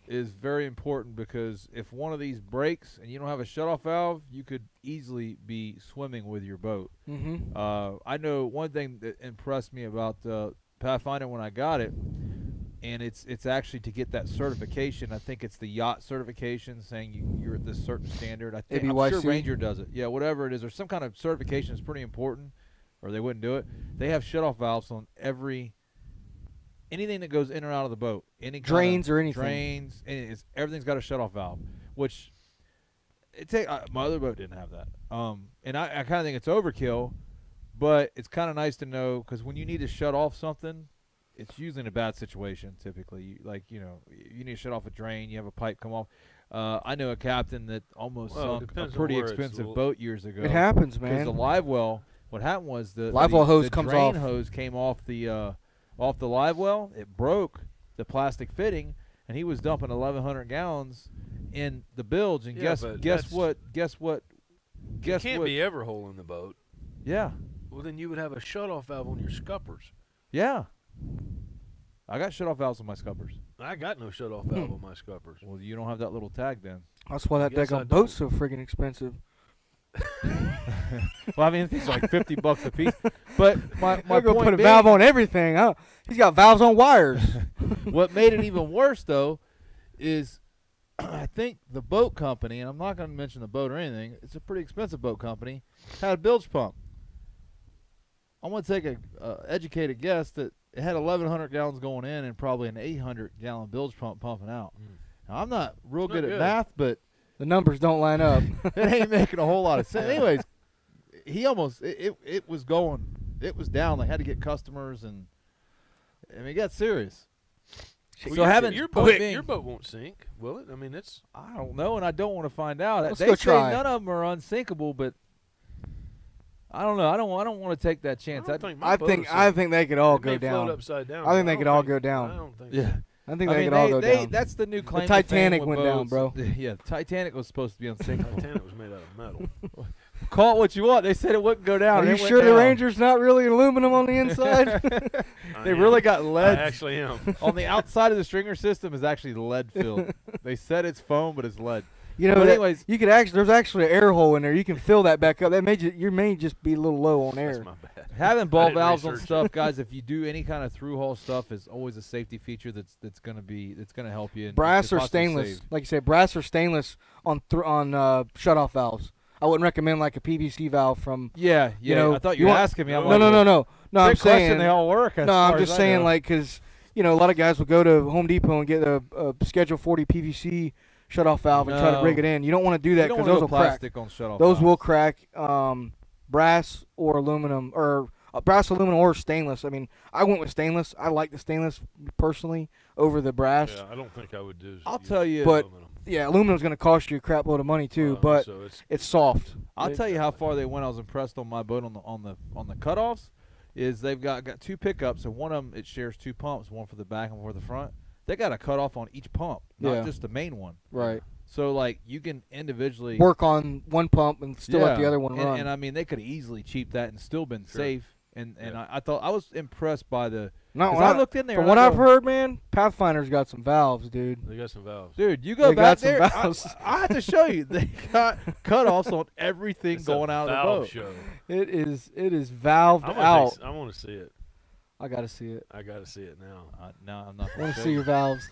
is very important because if one of these breaks and you don't have a shut-off valve, you could easily be swimming with your boat. Mm-hmm. I know one thing that impressed me about Pathfinder when I got it, and it's actually to get that certification. I think it's the yacht certification saying you're at this certain standard. I'm sure ABYC? Ranger does it. Yeah, whatever it is, or some kind of certification is pretty important, or they wouldn't do it. They have shut-off valves on anything that goes in or out of the boat. Any kind Drains of or anything. Drains. Everything's got a shut-off valve, which my other boat didn't have that. And I kind of think it's overkill, but it's kind of nice to know because when you need to shut off something, it's usually in a bad situation. Typically, you need to shut off a drain. You have a pipe come off. I know a captain that almost sunk a depends on pretty where it's expensive a- boat years ago. It happens, Because man. the live well, what happened was the Live well hose the comes drain off. hose came off the live well. It broke the plastic fitting, and he was dumping 1,100 gallons in the bilge. And Yeah, but guess that's- what? It can't be every hole in the boat. Yeah, Well, then you would have a shut-off valve on your scuppers. yeah. I got shut off valves on my scuppers. I got no shut-off valve on my scuppers. Well, you don't have that little tag then. That's why that Guess I daggone boat's so friggin' expensive. Well, I mean, it's like $50 a piece. But my We're gonna point put a being, valve on everything, huh? He's got valves on wires. what made it even worse though is I think the boat company, and I'm not going to mention the boat or anything, it's a pretty expensive boat company, had a bilge pump. I'm going to take a educated guess that it had 1,100 gallons going in and probably an 800-gallon bilge pump pumping out. Now, I'm not real good at math, but The numbers don't line up. it ain't making a whole lot of sense. Anyways, he almost it was going, it was down. They had to get customers, and I mean, it got serious. Well, So having your point boat, being- your boat won't sink, will it? I mean, it's I don't know, and I don't want to find out. Let's They go say try. none of them are unsinkable, but I don't know. I don't want to take that chance. I don't think my I boat think will I sink. think they could all It go may float down. upside down. I think they don't could all go down. I don't think. Yeah. I think I they mean, could all go down. that's the new claim. The to fame Titanic with went down, boats. bro. Yeah, the Titanic was supposed to be unsinkable. Titanic was made out of metal. Call it what you want. They said it wouldn't go down. Are and you it went sure the down. Ranger's not really aluminum on the inside? They really got lead. I actually am. On the outside of the stringer system is actually lead filled. They said it's foam, but it's lead. You know, But anyways, you could actually there's actually an air hole in there. You can fill that back up. That you may just be a little low on air. That's my bad. having ball didn't valves on research stuff, guys, if you do any kind of through hole stuff, is always a safety feature that's gonna help you. And Brass you're or possibly stainless, saved. like you said, brass or stainless on shutoff valves. I wouldn't recommend like a PVC valve from. Yeah, You know, I thought you you were want- asking me. I'm No, like, No. I'm Good question, saying they all work. as no. far I'm as just I saying know. like because a lot of guys will go to Home Depot and get a Schedule 40 PVC shutoff valve and try to No. rig it in. You don't want to do that You don't because wanna those go will crack. plastic on shutoff Those valves. will crack. Brass or aluminum or brass, aluminum, or stainless. I mean, I went with stainless. I like the stainless personally over the brass. Yeah, I don't think I would do. I'll tell you. But- aluminum. Yeah, aluminum's going to cost you a crap load of money too, but so it's soft. I'll tell you how far they went. I was impressed on my boat on the cutoffs. Is they've got two pickups, and one of them it shares two pumps, one for the back and one for the front. They got a cutoff on each pump, not Yeah. just the main one. Right. So like you can individually Work on one pump and still let the other one run. And I mean they could easily cheap that and still been Sure. safe. And Yeah. I thought I was impressed by the. No, 'cause when I looked in there. from and what I I've go, heard, man, Pathfinder's got some valves, dude. they got some valves. dude, you go They back got some there. valves. I have to show you. They got cutoffs on everything It's going a out of the valve boat. show. It is valved I out. want to see it. I got to see it. I got to see it now. No, I'm not. I gonna want to show see you. your valves.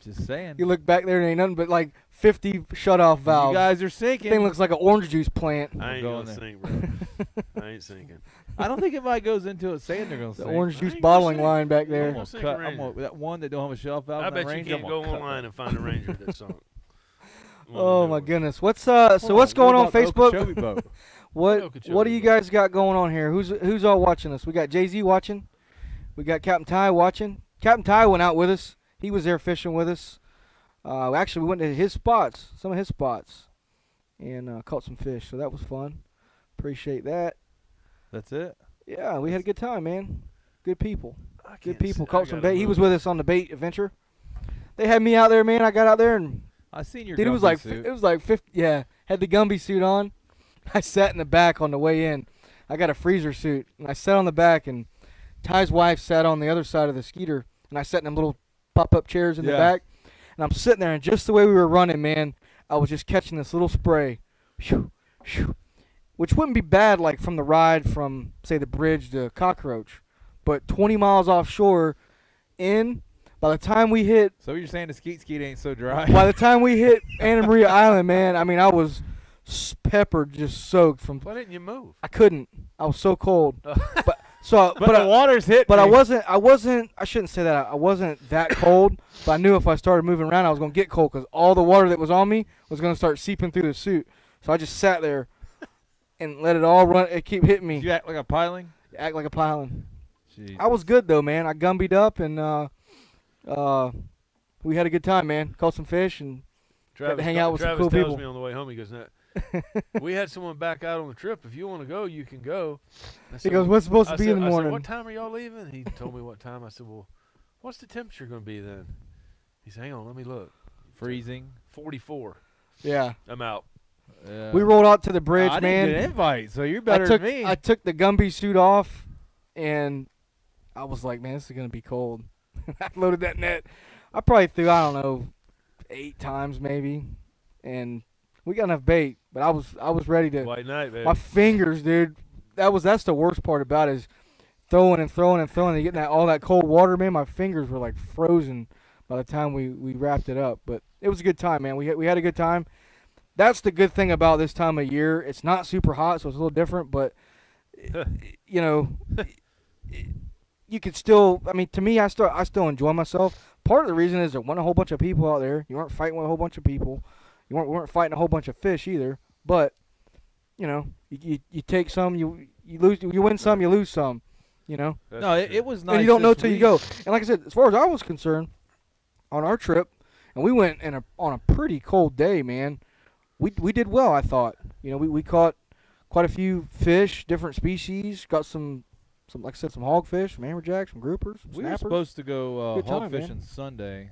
Just saying. You look back there and ain't nothing but like 50 shutoff valves. You guys are sinking. Thing looks like an orange juice plant. I ain't going gonna there. sink, bro. I ain't sinking. I don't think anybody goes into it saying they're going to The sink. orange juice ain't gonna bottling sink. line back I'm there. I'm gonna gonna sink cut. a I'm gonna, Ranger. that one that don't have a shelf valve. I in the bet you Ranger, can't I'm go gonna cut online that. and find a Ranger that sunk. Oh my goodness. What's Hold so what's on, going what on about the Facebook? Okeechobee boat? What Okeechobee what do you boat. guys got going on here? Who's all watching us? We got Jay-Z watching. We got Captain Ty watching. Captain Ty went out with us. He was there fishing with us. Actually, we went to his spots, some of his spots, and caught some fish. So that was fun. Appreciate that. That's it. Yeah, we had a good time, man. Good people. I Good can't people. see- I Caught some gotta bait. He move. was with us on the bait adventure. They had me out there, man. I got out there and I seen your. dude, it was Gumby like suit. it was like 50. Yeah, had the Gumby suit on. I sat in the back on the way in. I got a freezer suit, and I sat on the back, and Ty's wife sat on the other side of the skeeter, and I sat in them little pop-up chairs in the Yeah. back, and I'm sitting there, and just the way we were running, man, I was just catching this little spray, shoo, shoo, which wouldn't be bad, like from the ride from say the bridge to Cockroach, but 20 miles offshore, by the time we hit. So you're saying the skeet ain't so dry? By the time we hit Anna Maria Island, man, I mean, I was peppered, just soaked from. Why didn't you move? I couldn't. I was so cold. But so, but the water's hit. but I me. wasn't. I shouldn't say that. I wasn't that cold. But I knew if I started moving around, I was gonna get cold because all the water that was on me was gonna start seeping through the suit. So I just sat there and let it all run. It keep hitting Did me. you act like a piling? Act like a piling. Jeez. I was good though, man. I gumbied up and we had a good time, man. Caught some fish and Travis, hang out with some Travis cool tells people. me on the way home, he goes, we had someone back out on the trip. If you want to go, you can go. I he said, goes, "What's supposed to I be said- in the I said, morning?" what time are y'all leaving? He told me what time. I said, well, what's the temperature going to be then? He said, hang on, let me look. freezing. 44. Yeah. I'm out. We rolled out to the bridge, I man. didn't get an invite, so you're better than me. I took the Gumby suit off, and I was like, man, this is gonna be cold. I loaded that net. I probably threw, I don't know, 8 times maybe, and we got enough bait. But I was ready to. White night, baby. My fingers, dude. That's the worst part about it is throwing and throwing and throwing and getting all that cold water, man. My fingers were like frozen by the time we wrapped it up. But it was a good time, man. We had a good time. That's the good thing about this time of year. It's not super hot, so it's a little different. But you know, you could still. I mean, to me, I still enjoy myself. Part of the reason is there weren't a whole bunch of people out there. You weren't fighting with a whole bunch of people. You weren't fighting a whole bunch of fish either. But you know, you take some, you lose, you win some, you lose some. You know. That's no, true. it was nice. And you don't know this till you week. go. And like I said, as far as I was concerned, on our trip, and we went on a pretty cold day, man. We did well, I thought. You know, we caught quite a few fish, different species. Got some some, like I said, some hogfish, some amberjacks, some groupers, some We were snappers. supposed to go Good time, hog man. fishing Sunday.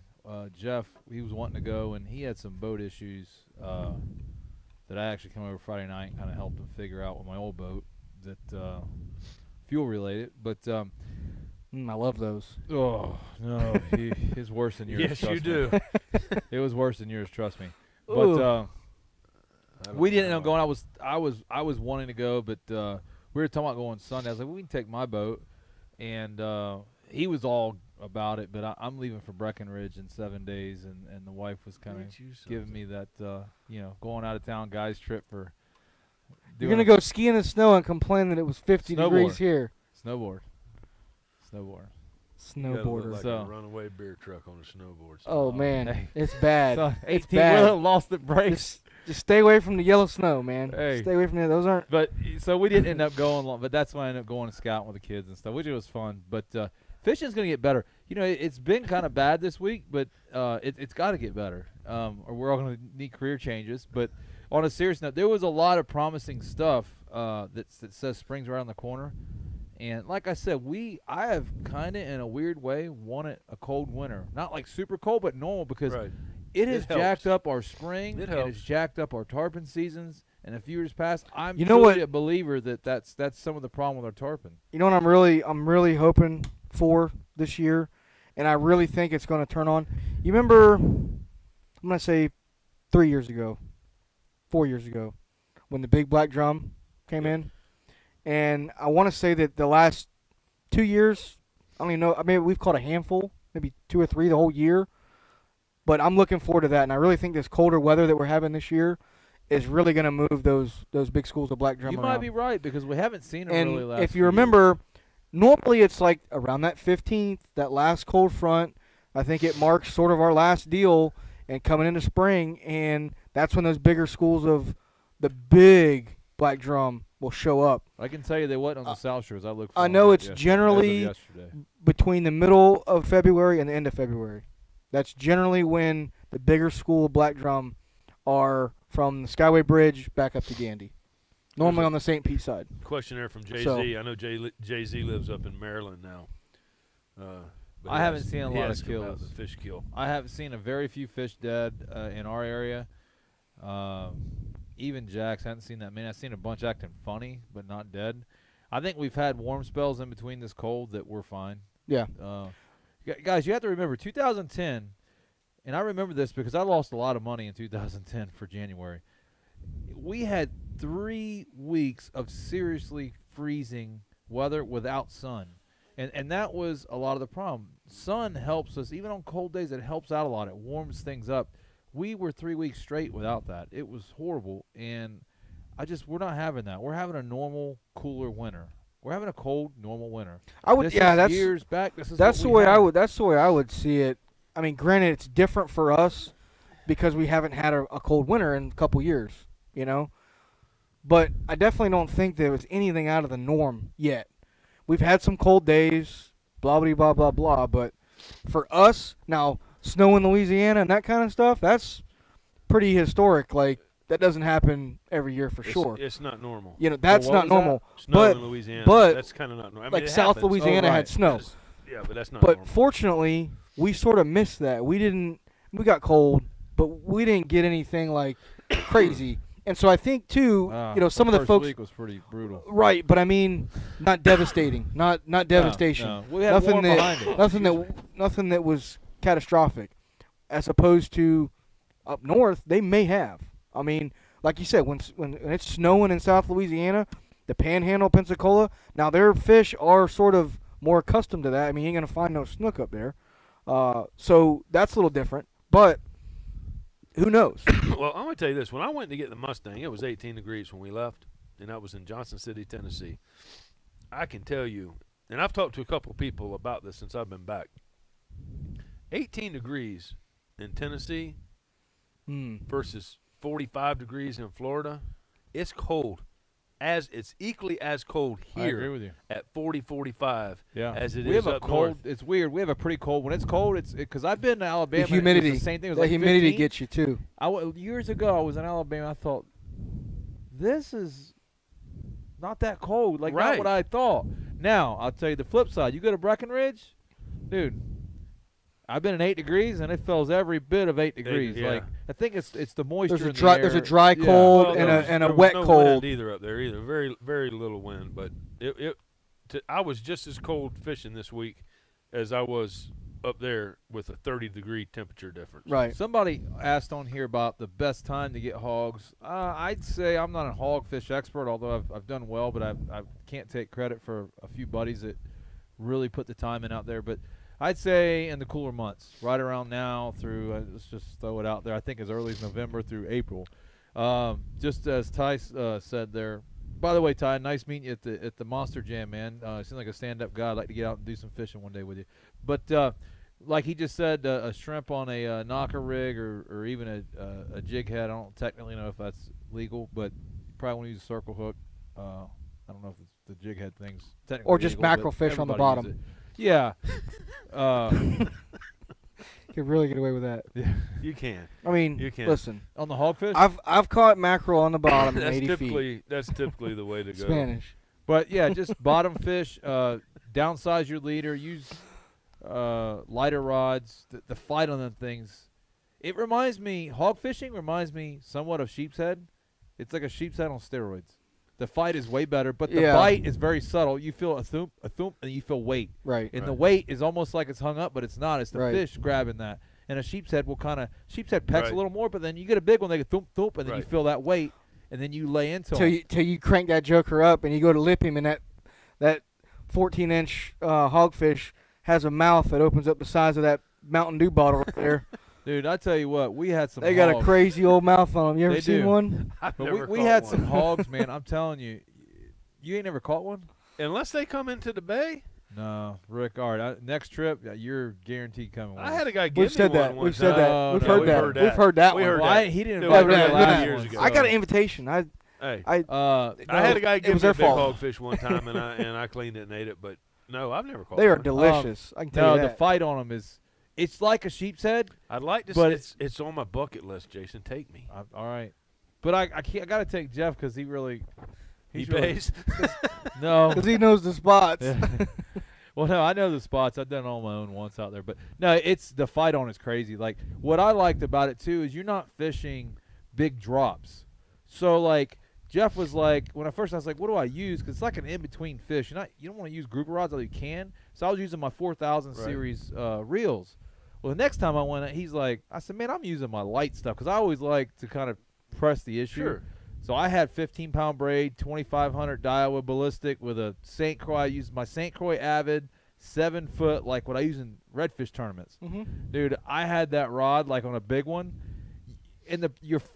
Jeff, he was wanting to go, and he had some boat issues that I actually came over Friday night and kind of helped him figure out with my old boat that fuel related. But I love those. oh no, it's worse than yours. Yes, you trust me. do. It was worse than yours. Trust me. Ooh. But we didn't end up going. I was wanting to go, but we were talking about going Sunday. I was like, well, we can take my boat, and he was all about it. But I'm leaving for Breckenridge in 7 days, and the wife was kind of giving me that going out of town guys trip for. You're going to go ski in the snow and complain that it was 50 Snowboard. degrees here. Snowboard. Snowboarder. Like So- a runaway beer truck on a snowboard. Oh, man. Hey. It's bad. So, It's 18 bad. wheeler lost the brakes. Just stay away from the yellow snow, man. Hey. Stay away from it. Those aren't. But so we didn't end up going long, but that's when I ended up going and scouting with the kids and stuff, which was fun. But fishing's going to get better. It's been kind of bad this week, but it's got to get better, or we're all going to need career changes. But on a serious note, there was a lot of promising stuff that says spring's right around the corner. And like I said, I have kind of, in a weird way, wanted a cold winter. Not like super cold, but normal, because Right. it has helps. jacked up our spring. It and helps. it's jacked up our tarpon seasons. And a few years past, I'm You know truly what- a believer that's some of the problem with our tarpon. You know what I'm really hoping for this year, and I really think it's going to turn on. You remember, I'm going to say 4 years ago, when the big black drum came in, and I want to say that the last 2 years, I don't even know, I mean, we've caught a handful, maybe 2 or 3 the whole year, but I'm looking forward to that, and I really think this colder weather that we're having this year is really going to move those big schools of black drum You around. might be right, because we haven't seen them And really last if few you years. remember, normally it's like around that 15th, that last cold front. I think it marks sort of our last deal and coming into spring, and that's when those bigger schools of the big black drum will show up. I can tell you they wasn't on the South Shores. I looked. For I them know it's yesterday, generally as of yesterday. between the middle of February and the end of February. That's generally when the bigger school of black drum are from the Skyway Bridge back up to Gandy. Normally on the St. Pete side. Question there from Jay-Z. So- I know Jay-Z lives up in Maryland now. But I he haven't asked- seen a he lot of asked about kills. The fish kill. I have seen a very few fish dead in our area. Even jacks, I haven't seen that many. I've seen a bunch acting funny, but not dead. I think we've had warm spells in between this cold that we're fine. Yeah. Guys, you have to remember 2010, and I remember this because I lost a lot of money in 2010 for January. We had 3 weeks of seriously freezing weather without sun. And that was a lot of the problem. Sun helps us. Even on cold days, it helps out a lot. It warms things up. We were 3 weeks straight without that. It was horrible. And we're not having that. We're having a normal, cooler winter. We're having a cold, normal winter. This is that's years back. That's the way I would see it. I mean, granted, it's different for us because we haven't had a cold winter in a couple years, But I definitely don't think there was anything out of the norm yet. We've had some cold days, blah, blah, blah, blah, blah. But for us, now, snow in Louisiana and that kind of stuff, that's pretty historic. Like, that doesn't happen every year for sure. It's not normal. That's what not was normal. Snow But in Louisiana. but, That's kind of not normal. I mean, like it South happens. Louisiana had snow. Yeah, but that's not But normal. fortunately, we sort of missed that. We got cold, but we didn't get anything like crazy. And so I think too, some of the first folks, week was pretty brutal. right? But I mean, not devastating, not devastation. No. We had warm behind it. Nothing that was catastrophic, as opposed to up north. They may have. I mean, like you said, when it's snowing in South Louisiana, the Panhandle, Pensacola. Now their fish are sort of more accustomed to that. I mean, you ain't gonna find no snook up there, so that's a little different. But who knows? Well, I'm going to tell you this. When I went to get the Mustang, it was 18 degrees when we left, and that was in Johnson City, Tennessee. I can tell you, and I've talked to a couple of people about this since I've been back, 18 degrees in Tennessee versus 45 degrees in Florida, it's cold. It's equally as cold I agree here with you. at 40, 45 Yeah. as it we is have a up cold. north. It's weird. We have a pretty cold. When it's cold, it's because I've been to Alabama. The humidity. It was the same thing. It was The like humidity 15. gets you too. Years ago, I was in Alabama. I thought, this is not that cold. Like, not Right. what I thought. Now, I'll tell you the flip side. You go to Breckenridge, dude. I've been in 8 degrees, and it feels every bit of 8 degrees. Yeah. Like I think it's the moisture. There's a in the dry air. there's a dry Yeah. cold Well, and a there was wet no cold. wind either up there either. Very little wind, but I was just as cold fishing this week as I was up there with a 30-degree temperature difference. Right. Somebody asked on here about the best time to get hogs. I'd say I'm not a hogfish expert, although I've done well, but I can't take credit for a few buddies that really put the time in out there. But I'd say in the cooler months, right around now through, let's just throw it out there, I think as early as November through April. Just as Ty said there. By the way, Ty, nice meeting you at the Monster Jam, man. You seem like a stand-up guy. I'd like to get out and do some fishing one day with you. But like he just said, a shrimp on a knocker rig or even a jig head. I don't technically know if that's legal, but you probably want to use a circle hook. I don't know if it's the jig head thing's technically Or just legal, mackerel but fish on the everybody uses bottom. it. Yeah. You can really get away with that. You can. I mean, You can. listen, On the hogfish? I've caught mackerel on the bottom at 80 feet. That's typically the way to go. Spanish. But yeah, just bottom fish. Downsize your leader. Use lighter rods. The fight on them things. It reminds me. Hog fishing reminds me somewhat of sheep's head. It's like a sheep's head on steroids. The fight is way better, but the Yeah. bite is very subtle. You feel a thump, and you feel weight. Right. And the Right. weight is almost like it's hung up, but it's not. It's the Right. fish grabbing that. And a sheep's head will sheep's head pecks Right. a little more, but then you get a big one, they go thump, thump, and then you Right. feel that weight, and then you lay into Till them. you crank that joker up and you go to lip him, and that 14-inch hogfish has a mouth that opens up the size of that Mountain Dew bottle right there. Dude, I tell you what, we had some They got a hogs. crazy old mouth on them. You ever They seen do. one? I've But never we caught had one. some hogs, man. I'm telling you. You ain't never caught one? Unless they come into the bay. No, Rick. All right, next trip, you're guaranteed coming. With I had a guy give We've said me that. one. We've said time. that. We've no, heard we've that. heard We've that. heard that We one. heard Well, that. he didn't It invite was me yeah, last yeah. years one, ago. I got an so- invitation. Hey, I I had a guy it give was me a their big fault. hogfish one time, and I cleaned it and ate it. But no, I've never caught They are one. delicious. I can tell No, you the that. fight on them it's like a sheep's head. I'd like to. But It's on my bucket list. Jason, take me. All right, but I can't. I got to take Jeff because he really. He he's really- pays. No. Because he knows the spots. Yeah. Well, no, I know the spots. I've done it on my own once out there, but no, it's the fight on is crazy. Like what I liked about it too is you're not fishing big drops. So like Jeff was like, when I was like, what do I use? Because it's like an in between fish. You don't want to use grouper rods, although you can. So I was using my 4000 Right. series reels. Well, the next time I went, he's like, I said, man, I'm using my light stuff because I always like to kind of press the issue. Sure. So I had 15-pound braid, 2500 Daiwa ballistic with a St. Croix. I used my St. Croix Avid 7-foot, like what I use in redfish tournaments. Mm-hmm. Dude, I had that rod like on a big one. And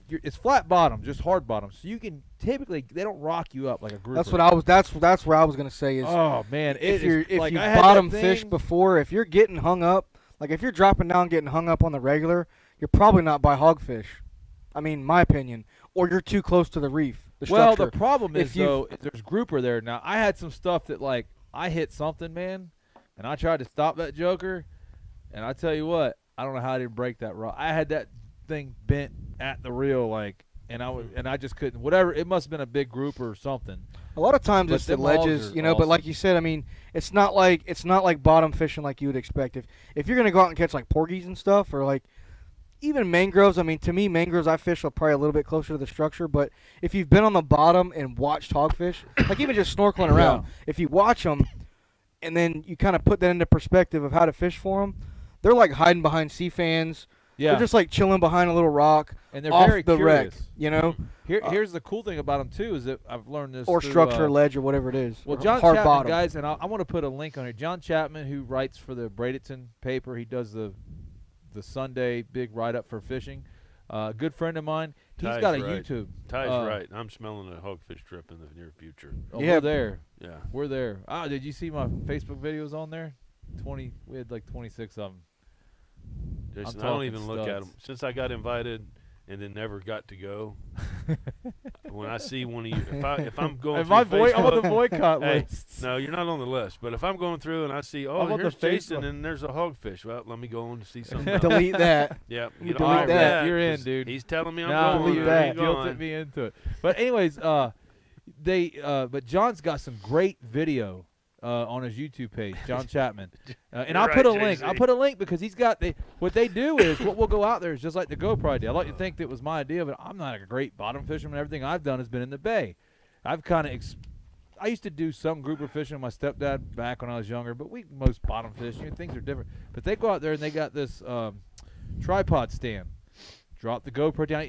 it's flat bottom, just hard bottom. So you can typically they don't rock you up like a grouper. That's what I was. That's where I was gonna say is Oh man, if it is, you've like, I had that bottom fished thing- before, if you're getting hung up, like if you're dropping down getting hung up on the regular, you're probably not by hogfish. I mean, my opinion, or you're too close to the reef. The Well, structure. the problem If is you- though, there's grouper there now. I had some stuff that like I hit something, man, and I tried to stop that joker, and I tell you what, I don't know how I didn't break that rod. I had that thing bent at the reel, like, and I just couldn't. Whatever, it must have been a big grouper or something. A lot of times But it's the them hogs ledges, are but awesome. like you said, I mean, it's not like bottom fishing like you would expect. If you're gonna go out and catch like porgies and stuff, or like even mangroves, I mean, to me, mangroves I fish are probably a little bit closer to the structure. But if you've been on the bottom and watched hogfish, like even just snorkeling around, if you watch them and then you kind of put that into perspective of how to fish for them, they're like hiding behind sea fans. Yeah, They're just like chilling behind a little rock and they're off very the wreck, curious. you know, Here's the cool thing about them too is that I've learned this or through, structure, ledge, or whatever it is. Well, or John hard Chapman, bottom. guys, and I want to put a link on here. John Chapman, who writes for the Bradenton paper, he does the Sunday big write-up for fishing. Good friend of mine. He's Ty's got a right. YouTube. Ty's right. I'm smelling a hogfish trip in the near future. Oh, Yeah. we're there. Yeah. We're there. Ah, did you see my Facebook videos on there? We had like 26 of them. Jason, I talking don't even look at studs. them. Since I got invited and then never got to go, when I see one of you, if I'm going through I'm on the Facebook, boycott hey, list. no, you're not on the list. But if I'm going through and I see, I'm oh, on the here's Jason Facebook. and there's a hogfish, well, let me go on to see something else. Delete that. Yeah, You get delete off that. You're in, 'cause dude. He's telling me I'm No, going. delete I that. ain't going. Guilted me into it. But anyways, but John's got some great video on his YouTube page, John Chapman. And You're I'll right, put a JC. link. I'll put a link because he's got what they do is what we'll go out there is just like the GoPro idea. I like to think that was my idea, but I'm not a great bottom fisherman. Everything I've done has been in the bay. I've kind of I used to do some grouper fishing with my stepdad back when I was younger, but most bottom fishing, things are different. But they go out there and they got this tripod stand. Drop the GoPro down.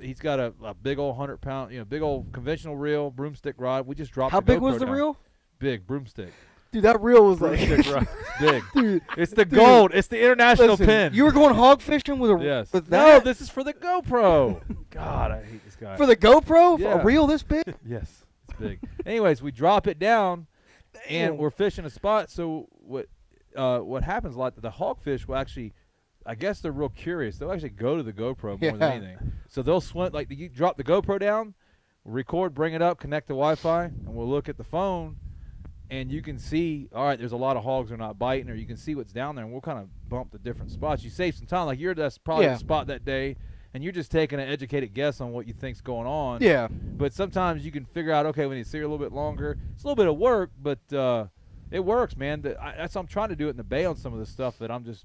He's got a big old 100-pound, big old conventional reel, broomstick rod. We just dropped. How the big GoPro was the down. reel? Big broomstick. Dude, that reel was like Broomstick rod. Big. Dude, It's the gold. It's the international listen, pin. You were going hog fishing with a Yes. with No, that? this is for the GoPro. God, I hate this guy. For the GoPro? Yeah. A reel this big? Yes, it's big. Anyways, we drop it down, and Damn. we're fishing a spot. So what happens a lot? The hogfish will actually, I guess they're real curious. They'll actually go to the GoPro more than Yeah. anything. So they'll swim. Like you drop the GoPro down, record, bring it up, connect to Wi-Fi, and we'll look at the phone, and you can see. All right, there's a lot of hogs are not biting, or you can see what's down there, and we'll kind of bump the different spots. You save some time. Like that's probably Yeah. the spot that day. And you're just taking an educated guess on what you think's going on. Yeah. But sometimes you can figure out, okay, we need to steer a little bit longer. It's a little bit of work, but it works, man. That's I'm trying to do it in the bay on some of the stuff that I'm just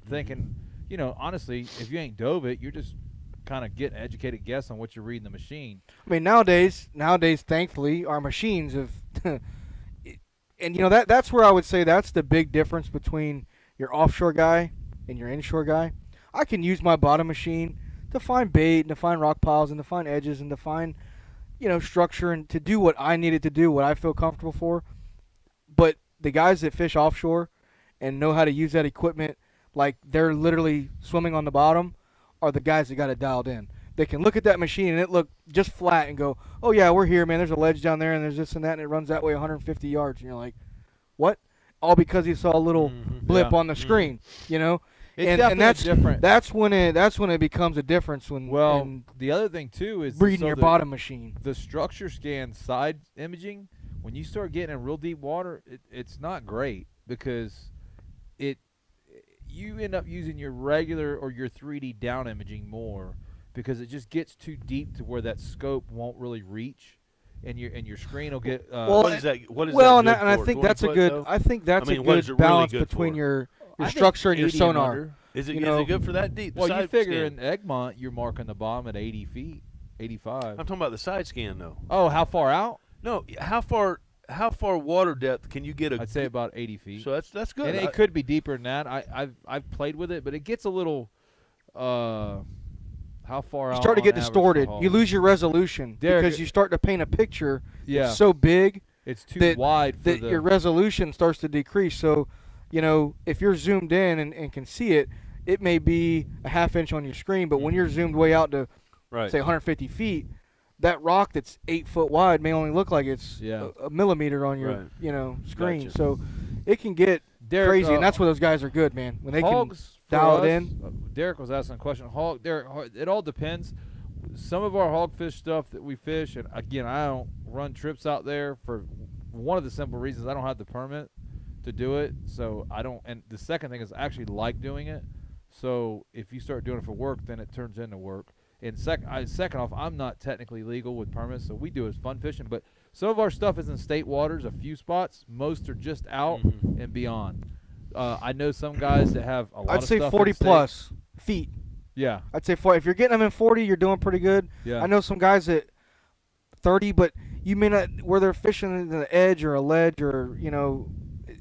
thinking, honestly, if you ain't dove it, you're just kind of getting an educated guess on what you're reading the machine. I mean, nowadays, thankfully, our machines have, and that's where I would say that's the big difference between your offshore guy and your inshore guy. I can use my bottom machine to find bait and to find rock piles and to find edges and to find, structure and to do what I need it to do, what I feel comfortable for. But the guys that fish offshore and know how to use that equipment like they're literally swimming on the bottom are the guys that got it dialed in. They can look at that machine and it look just flat and go, oh, yeah, we're here, man. There's a ledge down there and there's this and that, and it runs that way 150 yards. And you're like, what? All because you saw a little blip Yeah. on the screen, It's and definitely that's different. That's when it becomes a difference when The other thing, too, is breeding your bottom machine. The structure scan side imaging, when you start getting in real deep water, it's not great because you end up using your regular or your 3D down imaging more because it just gets too deep to where that scope won't really reach, and your screen will get. What is that? What is Well, that and I good think for? that's 20 a good. foot, though? I think that's I mean, a what is good it really balance good between for? your I think structure and your 80 and sonar. under. Is it know- it good for that deep? The Well, you side figure scan. in Egmont, you're marking the bottom at 80 feet, 85. I'm talking about the side scan, though. Oh, how far out? No, how far water depth can you get? I'd say about 80 feet. So that's good. And it could be deeper than that. I've played with it, but it gets a little. How far You out? start to on get average distorted. for You hogs? lose your resolution Derek, because you start to paint a picture Yeah, that's so big it's too that- wide for that the. your resolution starts to decrease. So, if you're zoomed in and can see it, it may be a half inch on your screen, but when you're zoomed way out to right. say 150 feet, that rock that's 8 foot wide may only look like it's Yeah. a millimeter on your Right. screen. Gotcha. So it can get Derek, crazy, and that's where those guys are good, man. When they hogs for dial it us, in. Derek was asking a question. Derek, it all depends. Some of our hogfish stuff that we fish, and again, I don't run trips out there for one of the simple reasons I don't have the permit to do it. So I don't. And the second thing is I actually like doing it. So if you start doing it for work, then it turns into work. And second off, I'm not technically legal with permits, so we do it as fun fishing. But some of our stuff is in state waters, a few spots. Most are just out and beyond. I know some guys that have a lot I'd of say stuff 40 in state. plus feet. Yeah, I'd say 40. If you're getting them in 40, you're doing pretty good. yeah. I know some guys at 30, but you may not where they're fishing in the edge or a ledge or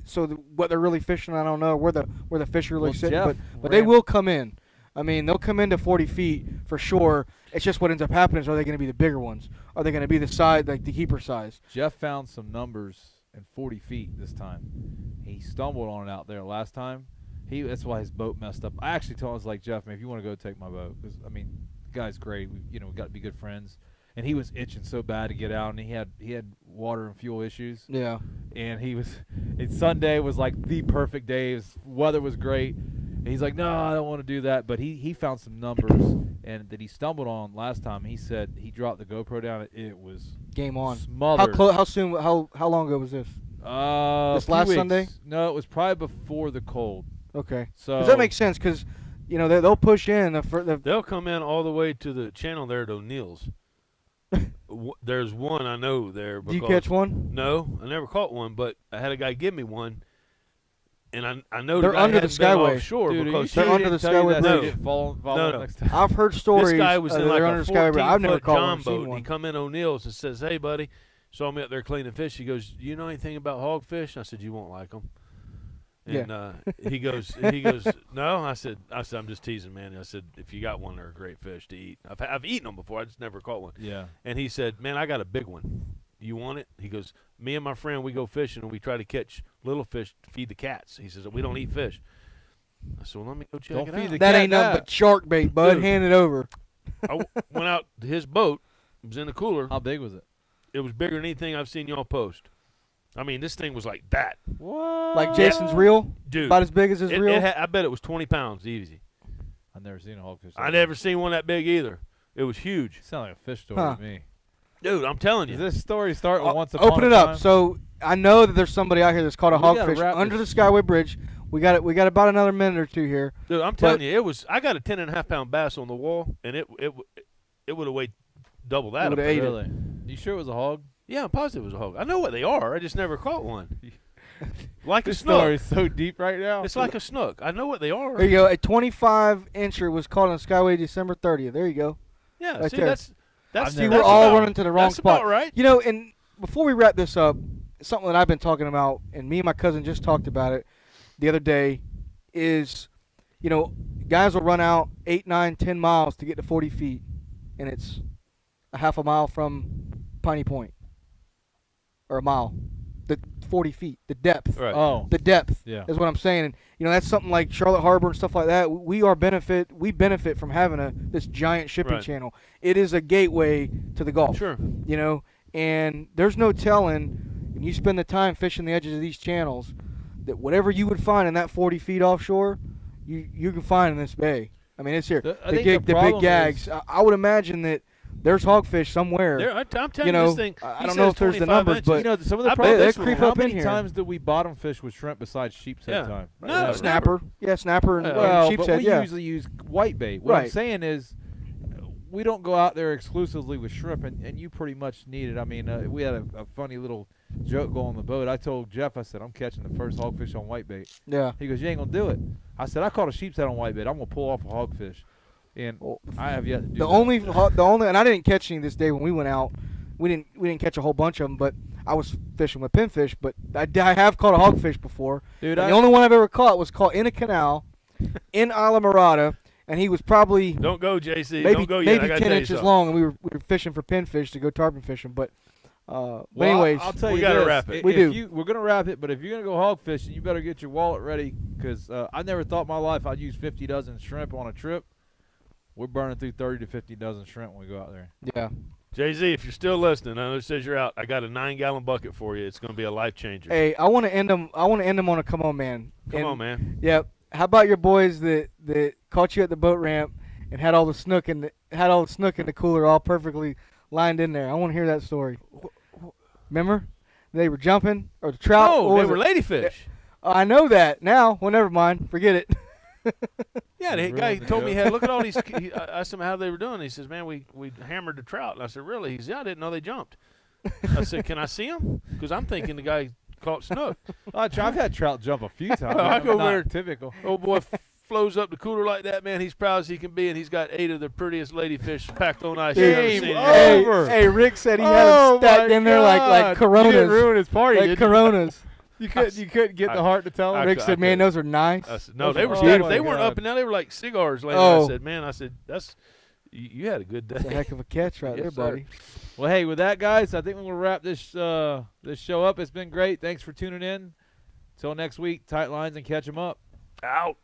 so what they're really fishing, I don't know where the fish are really Well, sitting, Jeff but they ran- will come in. I mean, they'll come into 40 feet for sure. It's just what ends up happening is, are they going to be the bigger ones? Are they going to be the side, like the keeper size? Jeff found some numbers in 40 feet this time. He stumbled on it out there last time. That's why his boat messed up. I actually told him, I was like, Jeff, man, if you want to go take my boat, because I mean, the guy's great. We got to be good friends. And he was itching so bad to get out, and he had water and fuel issues. Yeah. And Sunday was like the perfect day. Weather was great. And he's like, no, I don't want to do that. But he found some numbers and that he stumbled on last time. He said he dropped the GoPro down. It was Game on. smothered. How soon? How long ago was this? This last Sunday? No, it was probably before the cold. Okay. So Does that make sense? Because they'll push in. They'll come in all the way to the channel there at O'Neill's there's one I know there. Do you catch one? No, I never caught one, but I had a guy give me one, and I know They're the guy under the hadn't been Skyway. offshore Dude, because They're under the Skyway bridge. bridge. No. I've heard stories. This guy was that in like they're a under the Skyway bridge. I've never 14-foot caught John one. boat. Seen And he one. come in O'Neill's and says, "Hey, buddy, saw me up there cleaning fish." He goes, "Do you know anything about hogfish?" I said, "You won't like them." And he goes, "No." I said, "I'm just teasing, man." I said, "If you got one, they're a great fish to eat. I've eaten them before. I just never caught one." Yeah. And he said, "Man, I got a big one. You want it?" He goes, "Me and my friend, we go fishing and we try to catch little fish to feed the cats." He says, "We don't eat fish." I said, "Well, let me go check Don't it feed out." the That cat ain't nothing but shark bait, bud. Dude. Hand it over. I went out to his boat. It was in the cooler. How big was it? It was bigger than anything I've seen y'all post. I mean, this thing was like that. What? Like Jason's reel? Dude. About as big as his reel? I bet it was 20 pounds easy. I've never seen a hogfish. I never seen one that big either. It was huge. Sound like a fish story Huh. to me. Dude, I'm telling Does you. this story start with once upon Open a it up. time? So I know that there's somebody out here that's caught a We gotta hogfish wrap under the this. Skyway Bridge. We got about another minute or two here. Dude, I'm telling you, I got a 10.5-pound bass on the wall, and it would have weighed double that. Would've up ate there. it. Really? You sure it was a hog? Yeah, I'm positive it was a hog. I know what they are. I just never caught one. Like a This story snook. is so deep right now. It's like a snook. I know what they are. There you go. A 25-incher was caught on Skyway December 30th. There you go. Yeah, Right see, there. that's I've See, never- we're all about- running to the wrong that's spot. about right. You know, and before we wrap this up, something that I've been talking about, and me and my cousin just talked about it the other day, is, you know, guys will run out 8, 9, 10 miles to get to 40 feet, and it's a half a mile from Piney Point, or a mile. The 40 feet, the depth. Right. Oh, The depth yeah. is what I'm saying. And, you know, that's something like Charlotte Harbor and stuff like that. We benefit from having this giant shipping Right. channel. It is a gateway to the Gulf. Sure. You know, and there's no telling when you spend the time fishing the edges of these channels that whatever you would find in that 40 feet offshore, you can find in this bay. I mean, it's here. I The think big problem gags. is- I would imagine that there's hogfish somewhere. I'm telling You you, know, this thing. I he don't know says if there's the 25 numbers, inches. but You know, some of the I bet problems. they this creep How up in many here. times do we bottom fish with shrimp besides sheep's head Yeah. time? No, Never. it's Snapper. Yeah, snapper and, Well, sheep's but head. we Yeah. usually use white bait. What I'm Right. saying is, we don't go out there exclusively with shrimp, and you pretty much need it. I mean, we had a funny little joke go on the boat. I told Jeff, I said, I'm catching the first hogfish on white bait. Yeah. He goes, you ain't going to do it. I said, I caught a sheep's head on white bait. I'm going to pull off a hogfish. And Well, I have yet to do The that. only, and I didn't catch any this day when we went out. We didn't catch a whole bunch of them, but I was fishing with pinfish. But I have caught a hogfish before. Dude, And the only one I've ever caught was caught in a canal in Isla Mirada, and he was probably Don't go, JC. maybe Don't go yet. I maybe gotta 10 tell you inches something. long, and we were fishing for pinfish to go tarpon fishing. But Well, anyways, I'll tell we you gotta this, wrap it. We do. We're going to wrap it, but if you're going to go hog fishing, you better get your wallet ready, because I never thought in my life I'd use 50 dozen shrimp on a trip. We're burning through 30 to 50 dozen shrimp when we go out there. yeah. Jay-Z, if you're still listening, I know it says you're out. I got a 9-gallon bucket for you. It's going to be a life changer. Hey, I want to end them. on a come on, man. Come And, on, man. Yeah. How about your boys that caught you at the boat ramp and had all the snook in the cooler all perfectly lined in there? I want to hear that story. Remember? They were jumping, or the trout. No, what they was were it? ladyfish. I know that now. Well, never mind. Forget it. Yeah, the Really? guy told me, hey, look at all these. I asked him how they were doing. He says, man, we hammered the trout. And I said, really? He said, yeah, I didn't know they jumped. I said, can I see them? Because I'm thinking the guy caught snook. I've had trout jump a few times. I go Not there. typical. Old boy flows up the cooler like that, man. He's proud as he can be, and he's got 8 of the prettiest ladyfish packed on ice you've ever Game seen. over. Hey, Rick said he had them stacked in there like You didn't Coronas. ruin his party, Like did you? Coronas. You couldn't get the heart to tell him. Rick said, man, those are nice. I said, no, Those they are- were oh stacked. my They weren't God. up and down. They were like cigars laying Oh. there. I said, that's you had a good That's a day. heck of a catch right Yes, there, sir. buddy. Well, hey, with that, guys, I think we're gonna wrap this show up. It's been great. Thanks for tuning in. Till next week, tight lines and catch 'em up. Out.